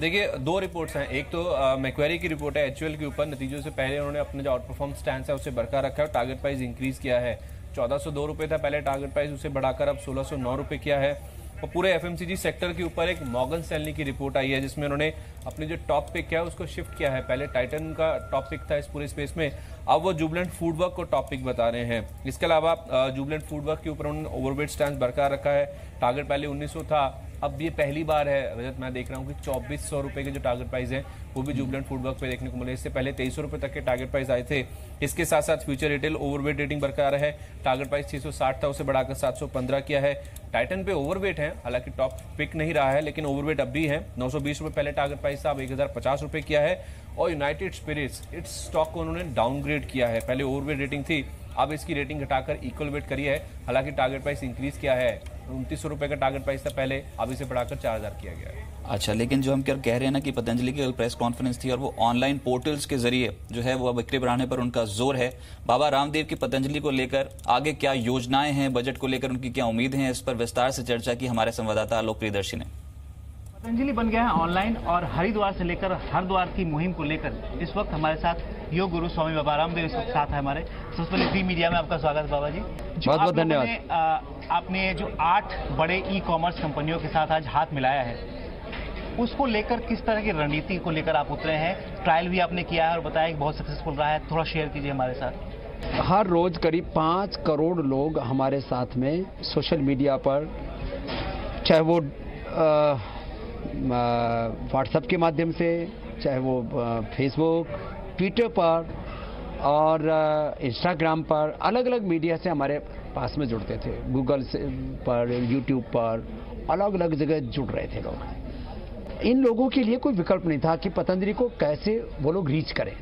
देखिए, 2 रिपोर्ट्स हैं। एक तो मैक्वेरी की रिपोर्ट है HUL के ऊपर। नतीजों से पहले उन्होंने अपने जो आउट परफॉर्म स्टैंड है उसे बरकरार रखा है और टारगेट प्राइस इंक्रीज किया है। 1402 रुपये था पहले टारगेट प्राइस, उसे बढ़ाकर अब 1609 रुपये किया है। और पूरे FMCG सेक्टर के ऊपर एक मॉर्गन स्टैनली की रिपोर्ट आई है, जिसमें उन्होंने अपने जो टॉप पिक है उसको शिफ्ट किया है। पहले टाइटन का टॉप पिक था इस पूरे स्पेस में, अब वो जुबलेंट फूडवर्क को टॉप पिक बता रहे हैं। इसके अलावा जुबलेंट फूडवर्क के ऊपर उन्होंने ओवरवेट स्टैंड बरकरार रखा है। टारगेट पहले 1900 था, अब ये पहली बार है रजत मैं देख रहा हूँ कि 2400 रुपये के जो टारगेट प्राइस है वो भी जुबलेंट फूडवर्क पे देखने को मिले। इससे पहले 2300 रुपये तक के टारगेट प्राइस आए थे। इसके साथ साथ फ्यूचर रिटेल ओवरवेट रेटिंग बरकरार है। टारगेट प्राइस 660 था, उसे बढ़ाकर 715 किया है। टाइटन पे ओवरवेट है, हालांकि टॉप पिक नहीं रहा है लेकिन ओवरवेट अब भी है। 920 रुपये पहले टारगेट प्राइस था, अब 1050 रुपये किया है। और यूनाइटेड स्पिरिट्स, इस स्टॉक को उन्होंने डाउनग्रेड किया है। पहले ओवरवेट रेटिंग थी, अब इसकी रेटिंग घटाकर इक्वल वेट करी है। हालांकि टारगेट प्राइस इंक्रीज किया है, 2900 रुपये का टारगेट प्राइस था पहले, अब इसे बढ़ाकर 4000 किया गया है। अच्छा, लेकिन जो हम कह रहे हैं ना कि पतंजलि की प्रेस कॉन्फ्रेंस थी और वो ऑनलाइन पोर्टल्स के जरिए जो है वो बिक्री बढ़ाने पर उनका जोर है। बाबा रामदेव की पतंजलि को लेकर आगे क्या योजनाएं हैं, बजट को लेकर उनकी क्या उम्मीद है, इस पर विस्तार से चर्चा की हमारे संवाददाता आलोक प्रियदर्शी ने। पतंजलि बन गया है ऑनलाइन, और हरिद्वार से लेकर हरिद्वार की मुहिम को लेकर इस वक्त हमारे साथ योग गुरु स्वामी बाबा रामदेव इस वक्त साथ है हमारे। सबसे पहले वी मीडिया में आपका स्वागत है बाबा जी। बहुत बहुत धन्यवाद। आपने जो 8 बड़े ई-कॉमर्स कंपनियों के साथ आज हाथ मिलाया है, उसको लेकर किस तरह की रणनीति को लेकर आप उतरे हैं? ट्रायल भी आपने किया है और बताया कि बहुत सक्सेसफुल रहा है, थोड़ा शेयर कीजिए हमारे साथ। हर रोज करीब 5 करोड़ लोग हमारे साथ में सोशल मीडिया पर, चाहे वो व्हाट्सएप के माध्यम से, चाहे वो फेसबुक, ट्विटर पर और इंस्टाग्राम पर, अलग अलग मीडिया से हमारे पास में जुड़ते थे। गूगल से पर, यूट्यूब पर, अलग अलग जगह जुड़ रहे थे लोग। इन लोगों के लिए कोई विकल्प नहीं था कि पतंजलि को कैसे वो लोग रीच करें।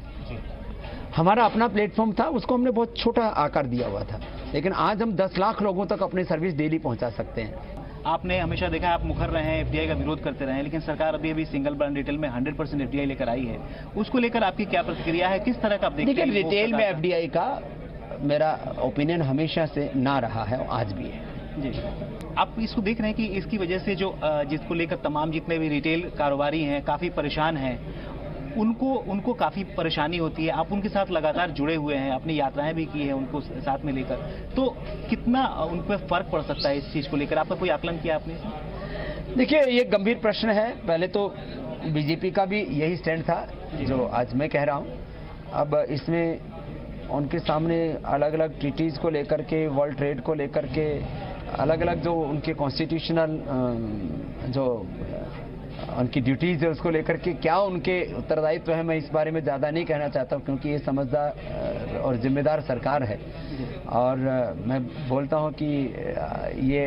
हमारा अपना प्लेटफॉर्म था, उसको हमने बहुत छोटा आकार दिया हुआ था, लेकिन आज हम 10 लाख लोगों तक अपनी सर्विस डेली पहुंचा सकते हैं। आपने हमेशा देखा है, आप मुखर रहे हैं, एफडीआई का विरोध करते रहे हैं, लेकिन सरकार अभी सिंगल ब्रांड रिटेल में 100% एफडीआई लेकर आई है। उसको लेकर आपकी क्या प्रतिक्रिया है, किस तरह का आप देखते हैं? देखिए, रिटेल में एफडीआई का मेरा ओपिनियन हमेशा से ना रहा है, आज भी है जी। आप इसको देख रहे हैं कि इसकी वजह से जो जिसको लेकर तमाम जितने भी रिटेल कारोबारी हैं काफी परेशान हैं, उनको काफी परेशानी होती है। आप उनके साथ लगातार जुड़े हुए हैं, अपनी यात्राएं भी की है उनको साथ में लेकर, तो कितना उन पर फर्क पड़ सकता है इस चीज को लेकर? आपका कोई आकलन किया आपने? देखिए, ये गंभीर प्रश्न है। पहले तो बीजेपी का भी यही स्टैंड था जो आज मैं कह रहा हूं। अब इसमें उनके सामने अलग अलग ट्रीटीज को लेकर के, वर्ल्ड ट्रेड को लेकर के, अलग अलग जो उनके कॉन्स्टिट्यूशनल जो उनकी ड्यूटीज है उसको लेकर के क्या उनके उत्तरदायित्व है, मैं इस बारे में ज़्यादा नहीं कहना चाहता हूं, क्योंकि ये समझदार और जिम्मेदार सरकार है। और मैं बोलता हूं कि ये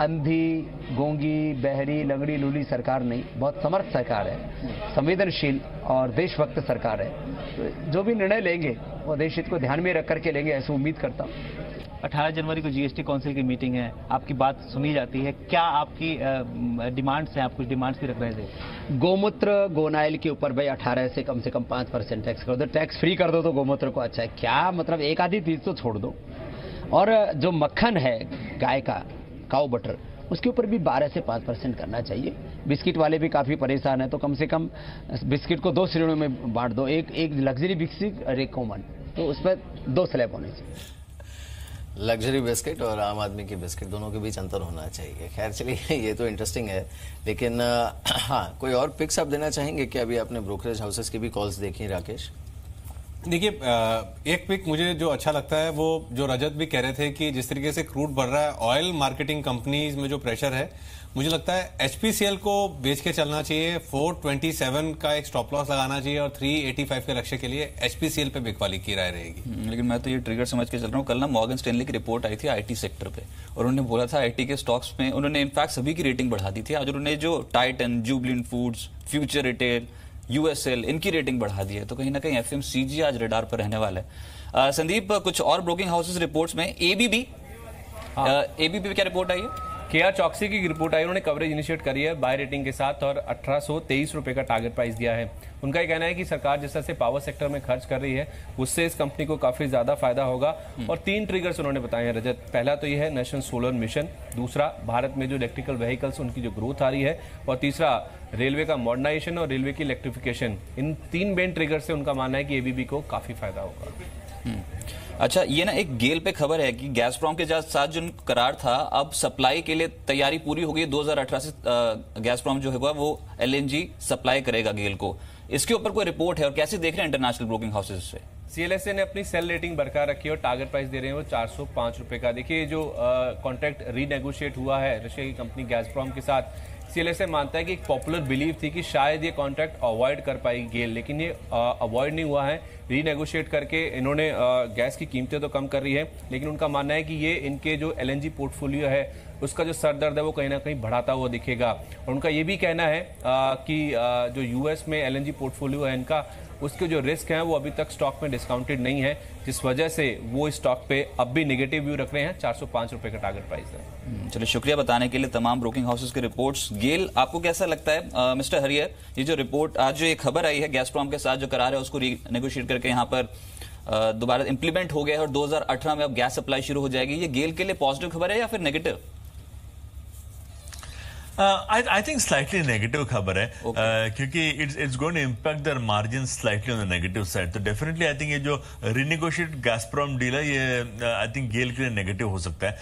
अंधी, गूंगी, बहरी, लंगड़ी, लूली सरकार नहीं, बहुत समर्थ सरकार है, संवेदनशील और देशभक्त सरकार है। तो जो भी निर्णय लेंगे वो देश हित को ध्यान में रख करके लेंगे, ऐसे उम्मीद करता हूँ। 18 जनवरी को जीएसटी काउंसिल की मीटिंग है, आपकी बात सुनी जाती है, क्या आपकी डिमांड्स हैं? आप कुछ डिमांड्स भी रख रहे थे? गोमूत्र, गोनाइल के ऊपर भाई 18 से कम 5% टैक्स कर दो, टैक्स फ्री कर दो तो गोमूत्र को अच्छा है। क्या मतलब, एक आधी चीज तो छोड़ दो। और जो मक्खन है गाय का, काऊ बटर, उसके ऊपर भी 12 से 5% करना चाहिए। बिस्किट वाले भी काफी परेशान है, तो कम से कम बिस्किट को 2 श्रेणियों में बांट दो, एक लग्जरी बिस्किट और एक कॉमन, तो उस पर 2 स्लैब होने चाहिए। लग्जरी बिस्किट और आम आदमी की बिस्किट दोनों के बीच अंतर होना चाहिए। खैर चलिए, ये तो इंटरेस्टिंग है, लेकिन हाँ, कोई और पिक्स आप देना चाहेंगे कि अभी आपने ब्रोकरेज हाउसेस की भी कॉल्स देखी राकेश? देखिए, एक पिक मुझे जो अच्छा लगता है वो जो रजत भी कह रहे थे कि जिस तरीके से क्रूड बढ़ रहा है, ऑयल मार्केटिंग कंपनीज में जो प्रेशर है, मुझे लगता है एचपीसीएल को बेच के चलना चाहिए। 427 का एक स्टॉप लॉस लगाना चाहिए और 385 के लक्ष्य के लिए एचपीसीएल पे बिकवाली की राय रहेगी। लेकिन मैं तो ये ट्रिगर समझ के चल रहा हूँ। कल ना मॉर्गन स्टैनली की रिपोर्ट आई थी आईटी सेक्टर पे, और उन्होंने बोला था आईटी के स्टॉक्स में उन्होंने इनफैक्ट सभी की रेटिंग बढ़ा दी थी। आज उन्होंने जो Titan, Jubilant Foods, Future Retail, USL, इनकी रेटिंग बढ़ा दी है। तो कहीं ना कहीं एफएमसीजी आज रडार पर रहने वाला है। संदीप, कुछ और ब्रोकिंग हाउसेस रिपोर्ट्स में एबीबी पे क्या रिपोर्ट आई है? केआर चौकसी की रिपोर्ट आई, उन्होंने कवरेज इनिशिएट करी है बाय रेटिंग के साथ और 1823 रुपए का टारगेट प्राइस दिया है। उनका ये कहना है कि सरकार जिस तरह से पावर सेक्टर में खर्च कर रही है उससे इस कंपनी को काफी ज्यादा फायदा होगा। और 3 ट्रिगर्स उन्होंने बताए हैं रजत। पहला तो यह है नेशनल सोलर मिशन, दूसरा भारत में जो इलेक्ट्रिकल व्हीकल्स उनकी जो ग्रोथ आ रही है, और तीसरा रेलवे का मॉडर्नाइजेशन और रेलवे की इलेक्ट्रिफिकेशन। इन 3 मेन ट्रिगर से उनका मानना है कि एबीबी को काफी फायदा होगा। अच्छा, ये ना एक गेल पे खबर है कि गैसप्रॉम के साथ जो करार था, अब सप्लाई के लिए तैयारी पूरी हो गई। 2018 से गैसप्रॉम जो है वो एलएनजी सप्लाई करेगा गेल को। इसके ऊपर कोई रिपोर्ट है और कैसे देख रहे हैं इंटरनेशनल ब्रोकिंग हाउसेस से? सीएलएसए ने अपनी सेल रेटिंग बरकरार रखी है और टारगेट प्राइस दे रहे हैं वो 405 रुपए का। देखिए, जो कॉन्ट्रैक्ट रीनेगोशिएट हुआ है रशिया की कंपनी गैसप्रॉम के साथ, सीएलएसए मानता है कि एक पॉपुलर बिलीव थी कि शायद ये कॉन्ट्रैक्ट अवॉइड कर पाएगी गेल, लेकिन ये अवॉइड नहीं हुआ है। रीनेगोशिएट करके इन्होंने गैस की कीमतें तो कम कर रही है, लेकिन उनका मानना है कि ये इनके जो एलएनजी पोर्टफोलियो है उसका जो सरदर्द है वो कहीं ना कहीं बढ़ाता हुआ दिखेगा। और उनका ये भी कहना है कि जो यूएस में एलएनजी पोर्टफोलियो है इनका, उसके जो रिस्क हैं वो अभी तक स्टॉक में डिस्काउंटेड नहीं है, जिस वजह से वो इस स्टॉक पे अब भी नेगेटिव व्यू रख रहे हैं। 405 रुपए का टारगेट प्राइस है। चलिए, शुक्रिया बताने के लिए तमाम ब्रोकिंग हाउसेस के रिपोर्ट्स। गेल, आपको कैसा लगता है मिस्टर हरियर, ये जो रिपोर्ट आज जो ये खबर आई है गैसप्रॉम के साथ जो करार है उसको रीनेगोशिएट करके यहाँ पर दोबारा इंप्लीमेंट हो गया है और 2018 में अब गैस सप्लाई शुरू हो जाएगी, ये गेल के लिए पॉजिटिव खबर है या फिर negative? I think slightly negative खबर है, क्योंकि it's going to impact their margins slightly on the negative side. तो definitely I think ये जो renegotiate Gazprom deal है ये I think गेल के लिए नेगेटिव हो सकता है।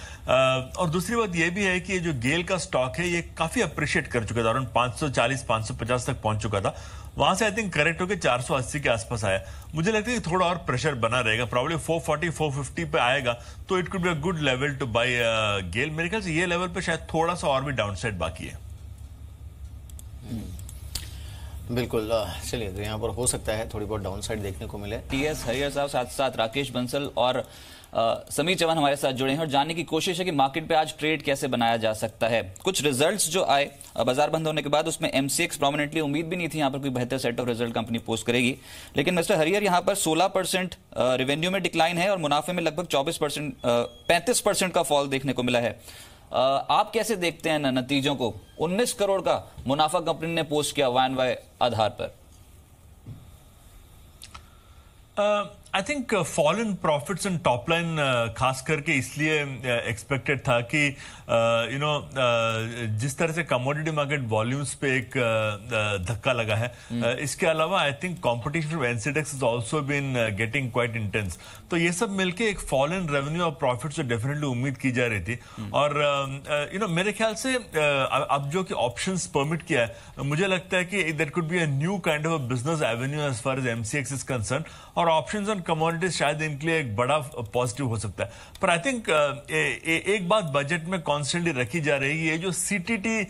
और दूसरी बात ये भी है कि ये जो गेल का स्टॉक है ये काफी अप्रिशिएट कर चुका था, अराउंड 540-550 तक पहुंच चुका था। वहां से आई थिंक करेक्ट होकर 480 के आसपास आया। मुझे लगता है कि थोड़ा और प्रेशर बना रहेगा, प्रॉब्लम 440-450 पे आएगा तो it could be a good level to buy GAIL. मेरे ख्याल से ये लेवल पे शायद थोड़ा सा और भी डाउनसाइड बाकी है। बिल्कुल, चलिए, तो यहाँ पर हो सकता है थोड़ी बहुत डाउनसाइड देखने को मिले। टीएस हरियर साहब, साथ साथ राकेश बंसल और समीर चौहान हमारे साथ जुड़े हैं और जानने की कोशिश है कि मार्केट पे आज ट्रेड कैसे बनाया जा सकता है। कुछ रिजल्ट्स जो आए बाजार बंद होने के बाद, उसमें एमसीएक्स प्रोमिनेंटली, उम्मीद भी नहीं थी यहाँ पर कोई बेहतर set of result company post करेगी, लेकिन मिस्टर हरियर यहाँ पर 16% रेवेन्यू में डिक्लाइन है और मुनाफे में लगभग 35% का फॉल देखने को मिला है। आप कैसे देखते हैं नतीजों को? 19 करोड़ का मुनाफा कंपनी ने पोस्ट किया YoY आधार पर। I think fall in profits and top line खास करके इसलिए एक्सपेक्टेड था कि जिस तरह से कमोडिटी मार्केट वॉल्यूम्स पे एक धक्का लगा है, इसके अलावा I think competition from NCDEX has also been getting quite intense. तो ये सब मिलके एक फॉल इन रेवेन्यू और प्रॉफिट से डेफिनेटली उम्मीद की जा रही थी। और मेरे ख्याल से अब जो कि ऑप्शंस परमिट किया है, मुझे लगता है कि that could be a new kind of a business avenue as far as MCX is concern. और ऑप्शंस ऑन ऑन कमोडिटीज शायद इनके लिए एक बड़ा पॉजिटिव हो सकता है। पर आई थिंक एक बात बजट में कॉन्स्टेंटली रखी जा रही है, जो सीटीटी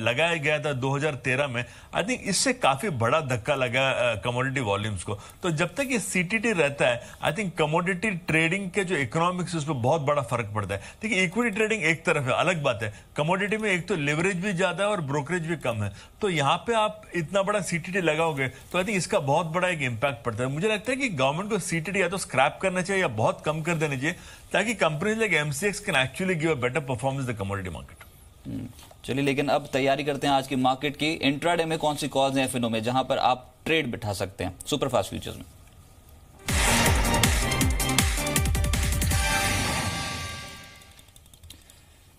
लगाया गया था 2013 में, आई थिंक इससे काफी बड़ा धक्का लगा कमोडिटी वॉल्यूम्स को। तो जब तक ये सीटीटी रहता है, आई थिंक कमोडिटी ट्रेडिंग के जो इकोनॉमिक्स उस पर बहुत बड़ा फर्क पड़ता है। देखिए इक्विटी ट्रेडिंग एक तरफ है, अलग बात है। कमोडिटी में एक तो लिवरेज भी ज्यादा है और ब्रोकरेज भी कम है, तो यहाँ पे आप इतना बड़ा सीटीटी लगाओगे तो आई थिंक इसका बहुत बड़ा एक इंपैक्ट पड़ता है। मुझे लगता है कि गवर्नमेंट को सीटीटी या तो स्क्रैप करना चाहिए या बहुत कम कर देना चाहिए, ताकि companies like MCX can actually give a better performance the commodity market. चलिए, लेकिन अब तैयारी करते हैं आज की मार्केट की। इंट्राडे में कौन सी कॉल्स हैं एफएनओ में जहां पर आप ट्रेड बिठा सकते हैं सुपरफास्ट फ्यूचर्स में?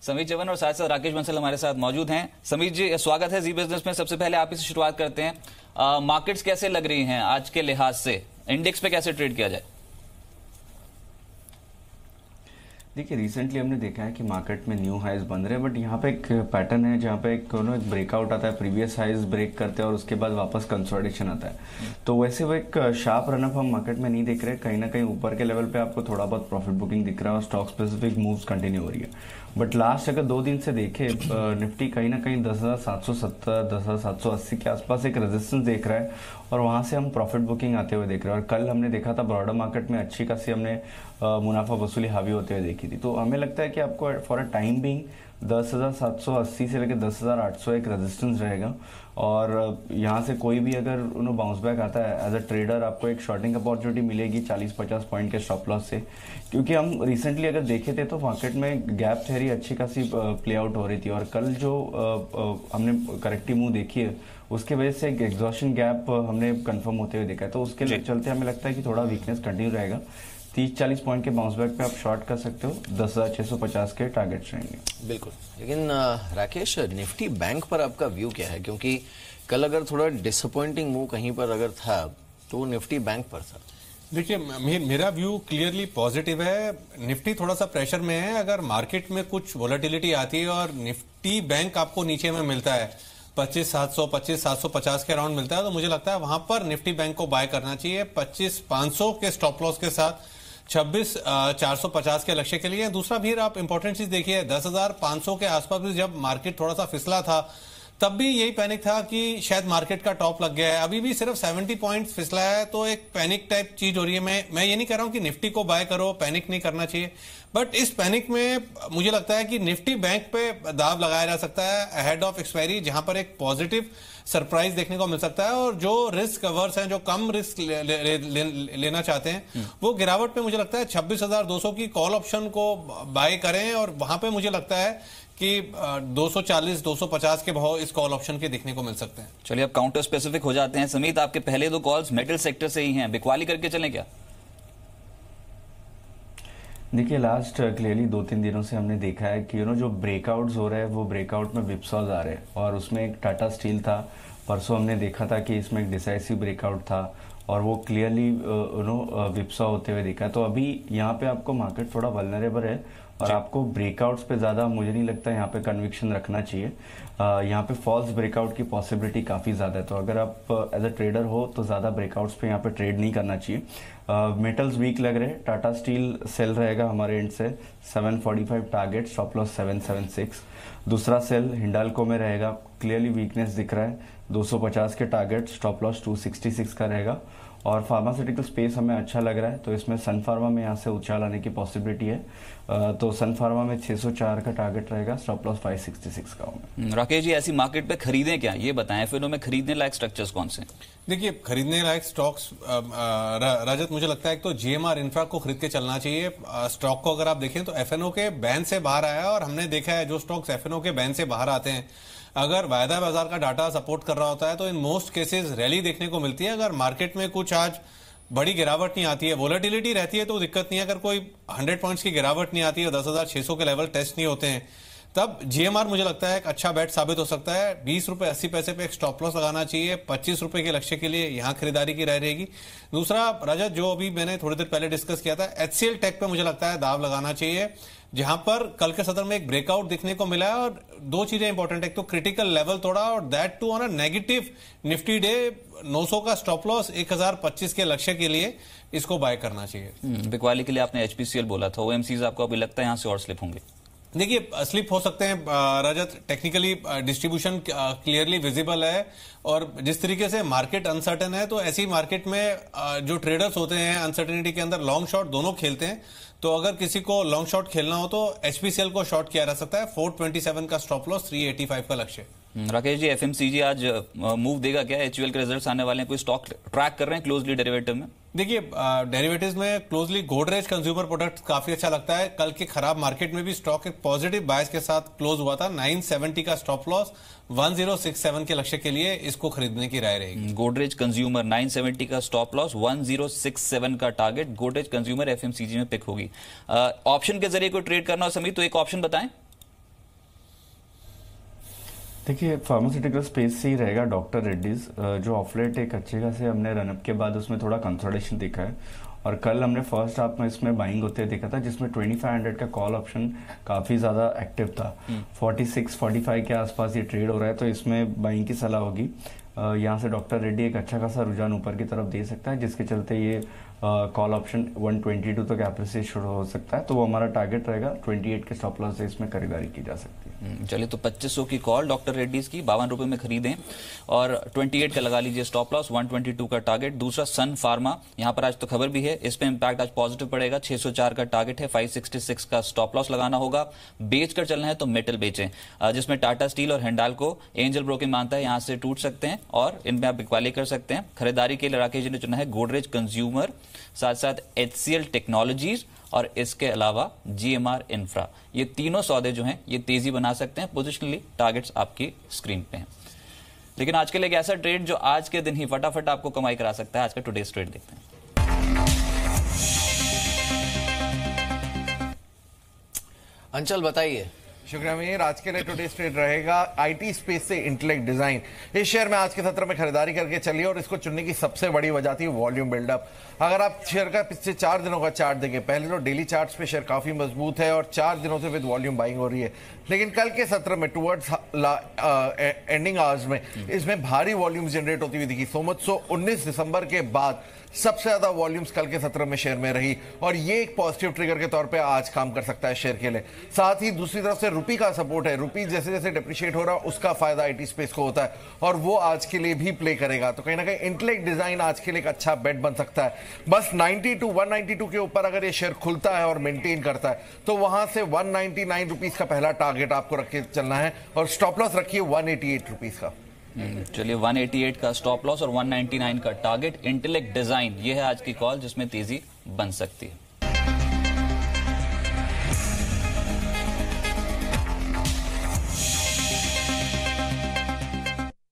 समीर चवन और साथ साथ राकेश बंसल हमारे साथ मौजूद हैं। समीर जी, स्वागत है जी बिजनेस में। सबसे पहले आप इसे शुरुआत करते हैं। मार्केट्स कैसे लग रही हैं आज के लिहाज से? इंडेक्स पे कैसे ट्रेड किया जाए? देखिए रिसेंटली हमने देखा है कि मार्केट में न्यू हाइज बन रहे हैं, बट यहाँ पे एक पैटर्न है जहाँ पे एक ब्रेकआउट आता है, प्रीवियस हाइज ब्रेक करते हैं और उसके बाद वापस कंसोलिडेशन आता है। तो वैसे वो एक शार्प रनअप हम मार्केट में नहीं देख रहे। कहीं ना कहीं ऊपर के लेवल पे आपको थोड़ा बहुत प्रॉफिट बुकिंग दिख रहा है और स्टॉक स्पेसिफिक मूव्स कंटिन्यू हो रही है। बट लास्ट अगर 2 दिन से देखे निफ्टी कहीं ना कहीं 10,770 10,780 के आसपास एक रेजिस्टेंस देख रहा है और वहां से हम प्रॉफिट बुकिंग आते हुए देख रहे हैं। और कल हमने देखा था ब्रॉडर मार्केट में अच्छी खासी हमने मुनाफा वसूली हावी होते हुए देखी थी। तो हमें लगता है कि आपको फॉर अ टाइम बिंग 10,780 से लेकर 10,800 एक रेजिस्टेंस रहेगा और यहाँ से कोई भी अगर बाउंस बैक आता है एज अ ट्रेडर आपको एक शॉर्टिंग अपॉर्चुनिटी मिलेगी 40-50 पॉइंट के स्टॉप लॉस से। क्योंकि हम रिसेंटली अगर देखे थे तो मार्केट में गैप थ्योरी अच्छी खासी प्ले आउट हो रही थी और कल जो हमने करेक्टिव मूव देखी है उसके वजह से एक एग्जॉशन गैप हमने कंफर्म होते हुए देखा है। तो उसके चलते हमें लगता है कि थोड़ा वीकनेस कंटिन्यू रहेगा। 30-40 पॉइंट के बाउंस बैक पे आप शॉर्ट कर सकते हो। 10,650 के टारगेट्स रहेंगे। बिल्कुल, लेकिन राकेश निफ्टी बैंक पर आपका व्यू क्या है? क्योंकि कल अगर थोड़ा डिसअपॉइंटिंग मूव कहीं पर अगर था तो निफ्टी बैंक पर था। देखिए मेरा व्यू क्लियरली पॉजिटिव है। निफ्टी थोड़ा सा प्रेशर में है। अगर मार्केट में कुछ वोलेटिलिटी आती है और निफ्टी बैंक आपको नीचे में मिलता है 25,700 25,750 के अराउंड मिलता है तो मुझे लगता है वहां पर निफ्टी बैंक को बाय करना चाहिए 25,500 के स्टॉप लॉस के साथ 26,450 के लक्ष्य के लिए। दूसरा भी आप इंपॉर्टेंट चीज देखिए 10,500 के आसपास भी जब मार्केट थोड़ा सा फिसला था तब भी यही पैनिक था कि शायद मार्केट का टॉप लग गया है। अभी भी सिर्फ 70 पॉइंट फिसला है तो एक पैनिक टाइप चीज हो रही है। मैं ये नहीं कह रहा हूं कि निफ्टी को बाय करो, पैनिक नहीं करना चाहिए, बट इस पैनिक में मुझे लगता है कि निफ्टी बैंक पे दाव लगाया जा सकता है अहेड ऑफ एक्सपायरी, जहां पर एक पॉजिटिव सरप्राइज देखने को मिल सकता है। और जो रिस्क अवर्स हैं, जो कम रिस्क लेना चाहते हैं, वो गिरावट पे मुझे लगता है 26,200 की कॉल ऑप्शन को बाय करें और वहां पे मुझे लगता है कि 240-250 के भाव इस कॉल ऑप्शन के देखने को मिल सकते हैं। चलिए अब काउंटर स्पेसिफिक हो जाते हैं। समीत, आपके पहले 2 कॉल्स मेटल सेक्टर से ही हैं, बिकवाली करके चलें क्या? देखिए लास्ट क्लियरली 2-3 दिनों से हमने देखा है कि जो ब्रेकआउट्स हो रहे हैं वो ब्रेकआउट में विप्सॉज आ रहे हैं और उसमें एक टाटा स्टील था। परसों हमने देखा था कि इसमें एक डिसाइसिव ब्रेकआउट था और वो क्लियरली विप्सॉ होते हुए देखा। तो अभी यहाँ पे आपको मार्केट थोड़ा वल्नरेबल है और आपको ब्रेकआउट्स पे ज्यादा मुझे नहीं लगता यहाँ पे कन्विक्शन रखना चाहिए। यहाँ पे फॉल्स ब्रेकआउट की पॉसिबिलिटी काफी ज्यादा है। तो अगर आप एज अ ट्रेडर हो तो ज्यादा ब्रेकआउट्स पे यहाँ पे ट्रेड नहीं करना चाहिए। मेटल्स वीक लग रहे हैं। टाटा स्टील सेल रहेगा हमारे एंड से 745 टारगेट, स्टॉप लॉस 776। दूसरा सेल हिंडाल्को में रहेगा, क्लियरली वीकनेस दिख रहा है, 250 के टारगेट, स्टॉप लॉस 266 का रहेगा। और फार्मास्यूटिकल स्पेस हमें अच्छा लग रहा है तो इसमें सन फार्मा में यहाँ से उछाल आने की पॉसिबिलिटी है। तो सन फार्मा में 604 का टारगेट रहेगा, स्टॉप लॉस 566 का होगा। राकेश जी, ऐसी मार्केट पे खरीदें क्या, ये बताएं। फिर में खरीदने लायक स्ट्रक्चर्स कौन से? देखिए खरीदने लायक स्टॉक्स रजत, मुझे लगता है एक तो जीएमआर इंफ्रा को खरीद के चलना चाहिए। स्टॉक को अगर आप देखें तो एफएनओ के बैन से बाहर आया है और हमने देखा है जो स्टॉक्स एफएनओ के बैन से बाहर आते हैं, अगर वायदा बाजार का डाटा सपोर्ट कर रहा होता है तो इन मोस्ट केसेस रैली देखने को मिलती है। अगर मार्केट में कुछ आज बड़ी गिरावट नहीं आती है, वोलेटिलिटी रहती है तो दिक्कत नहीं है। अगर कोई 100 पॉइंट्स की गिरावट नहीं आती है, 10,600 के लेवल टेस्ट नहीं होते हैं, तब जीएमआर मुझे लगता है एक अच्छा बेट साबित हो सकता है। 20 रुपए 80 पैसे पे एक स्टॉप लॉस लगाना चाहिए। 25 रुपए के लक्ष्य के लिए यहां खरीदारी की राय रहेगी। दूसरा रजत, जो अभी मैंने थोड़ी देर पहले डिस्कस किया था, HCL टेक पे मुझे लगता है दाव लगाना चाहिए, जहां पर कल के सत्र में एक ब्रेकआउट दिखने को मिला है। और दो चीजें इंपॉर्टेंट है, एक तो क्रिटिकल लेवल तोड़ा और that too on a negative Nifty day. 900 का स्टॉप लॉस 1025 के लक्ष्य के लिए इसको बाय करना चाहिए। बिकवाली के लिए आपने HPCL बोला था, OMCs आपको अभी लगता है यहां से और स्लिप होंगे? देखिए, स्लिप हो सकते हैं रजत। टेक्निकली डिस्ट्रीब्यूशन क्लियरली विजिबल है और जिस तरीके से मार्केट अनसर्टेन है, तो ऐसी मार्केट में जो ट्रेडर्स होते हैं अनसर्टेनिटी के अंदर लॉन्ग शॉर्ट दोनों खेलते हैं। तो अगर किसी को लॉन्ग शॉर्ट खेलना हो तो HPCL को शॉर्ट किया जा सकता है। 427 का स्टॉप लॉस, 385 का लक्ष्य। राकेश जी, FMCG आज मूव देगा क्या? HUL के रिजल्ट्स आने वाले हैं, कोई स्टॉक ट्रैक कर रहे हैं क्लोजली डेरिवेटिव में? देखिए, डेरिवेटिव्स में क्लोजली गोदरेज कंज्यूमर प्रोडक्ट्स काफी अच्छा लगता है। कल के खराब मार्केट में भी स्टॉक एक पॉजिटिव बायस के साथ क्लोज हुआ था। 970 का स्टॉप लॉस, 1067 के लक्ष्य के लिए इसको खरीदने की राय रहेगी। गोदरेज कंज्यूमर 970 का स्टॉप लॉस, 1067 का टारगेट। गोदरेज कंज्यूमर FMCG में पिक होगी। ऑप्शन के जरिए कोई ट्रेड करना हो समीर, तो एक ऑप्शन बताएं। देखिए, फार्मास्यूटिकल स्पेस से ही रहेगा डॉक्टर रेड्डीज, जो ऑफलेट एक अच्छे खासे हमने रनअप के बाद उसमें थोड़ा कंसोलिडेशन दिखा है। और कल हमने फर्स्ट हाफ में इसमें बाइंग होते हुए देखा था, जिसमें 2500 का कॉल ऑप्शन काफ़ी ज़्यादा एक्टिव था। 46-45 के आसपास ये ट्रेड हो रहा है, तो इसमें बाइंग की सलाह होगी। यहाँ से डॉक्टर रेड्डी एक अच्छा खासा रुझान ऊपर की तरफ दे सकता है, जिसके चलते ये कॉल ऑप्शन 122 तक एप्रिसिएट शुरू हो सकता है। तो वो हमारा टारगेट रहेगा। 28 के स्टॉप लॉस से इसमें खरीदारी की जा सकती है। चलिए, तो 2500 की कॉल डॉक्टर रेड्डीज की, 52 रुपए में खरीदें और 28 का लगा लीजिए स्टॉप लॉस, 122 का टारगेट। दूसरा सन फार्मा, यहां पर आज तो खबर भी है, इस पे इंपैक्ट आज पॉजिटिव पड़ेगा। 604 का टारगेट है, 566 का स्टॉप लॉस लगाना होगा। बेचकर चलना है तो मेटल बेचें, जिसमें टाटा स्टील और हिंडाल्को एंजल ब्रोकिंग मानता है यहां से टूट सकते हैं और इनमें आप बिकवाली कर सकते हैं। खरीदारी के लिए राकेश जी ने चुना है गोदरेज कंज्यूमर, साथ साथ HCL टेक्नोलॉजीज और इसके अलावा GMR इंफ्रा। ये तीनों सौदे जो हैं ये तेजी बना सकते हैं। पोजिशनली टारगेट्स आपकी स्क्रीन पे हैं। लेकिन आज के लिए एक ऐसा ट्रेड जो आज के दिन ही फटाफट आपको कमाई करा सकता है, आज का टुडेज ट्रेड देखते हैं। अंचल बताइए। शुक्रिया मीर। आज के लिए टुडे ट्रेड रहेगा IT स्पेस से इंटेलेक्ट डिजाइन। इस शेयर में आज के सत्र में खरीदारी करके चलिए और इसको चुनने की सबसे बड़ी वजह थी वॉल्यूम बिल्डअप। अगर आप शेयर का पिछले 4 दिनों का चार्ट देखें, पहले तो डेली चार्ट्स पे शेयर काफी मजबूत है और 4 दिनों से विद वॉल्यूम बाइंग हो रही है। लेकिन कल के सत्र में टुवर्ड्स एंडिंग आवर्स में इसमें भारी वॉल्यूम जनरेट होती हुई दिखी। 19 दिसंबर के बाद सबसे ज्यादा वॉल्यूम्स कल के सत्र में शेयर में रही और ये एक पॉजिटिव ट्रिगर के तौर पे आज काम कर सकता है शेयर के लिए। साथ ही दूसरी तरफ से रुपी का सपोर्ट है। रुपी जैसे जैसे डिप्रिशिएट हो रहा है उसका फायदा IT स्पेस को होता है और वो आज के लिए भी प्ले करेगा। तो कहीं ना कहीं इंटेलेक्ट डिजाइन आज के लिए एक अच्छा बेट बन सकता है। बस 192 के ऊपर अगर ये शेयर खुलता है और मेंटेन करता है तो वहां से 199 रुपीज का पहला टारगेट आपको रख के चलना है और स्टॉप लॉस रखिए 188 रुपीज का। चलिए, 188 का स्टॉप लॉस और 199 का टारगेट। इंटेलेक्ट डिजाइन, ये है आज की कॉल जिसमें तेजी बन सकती है।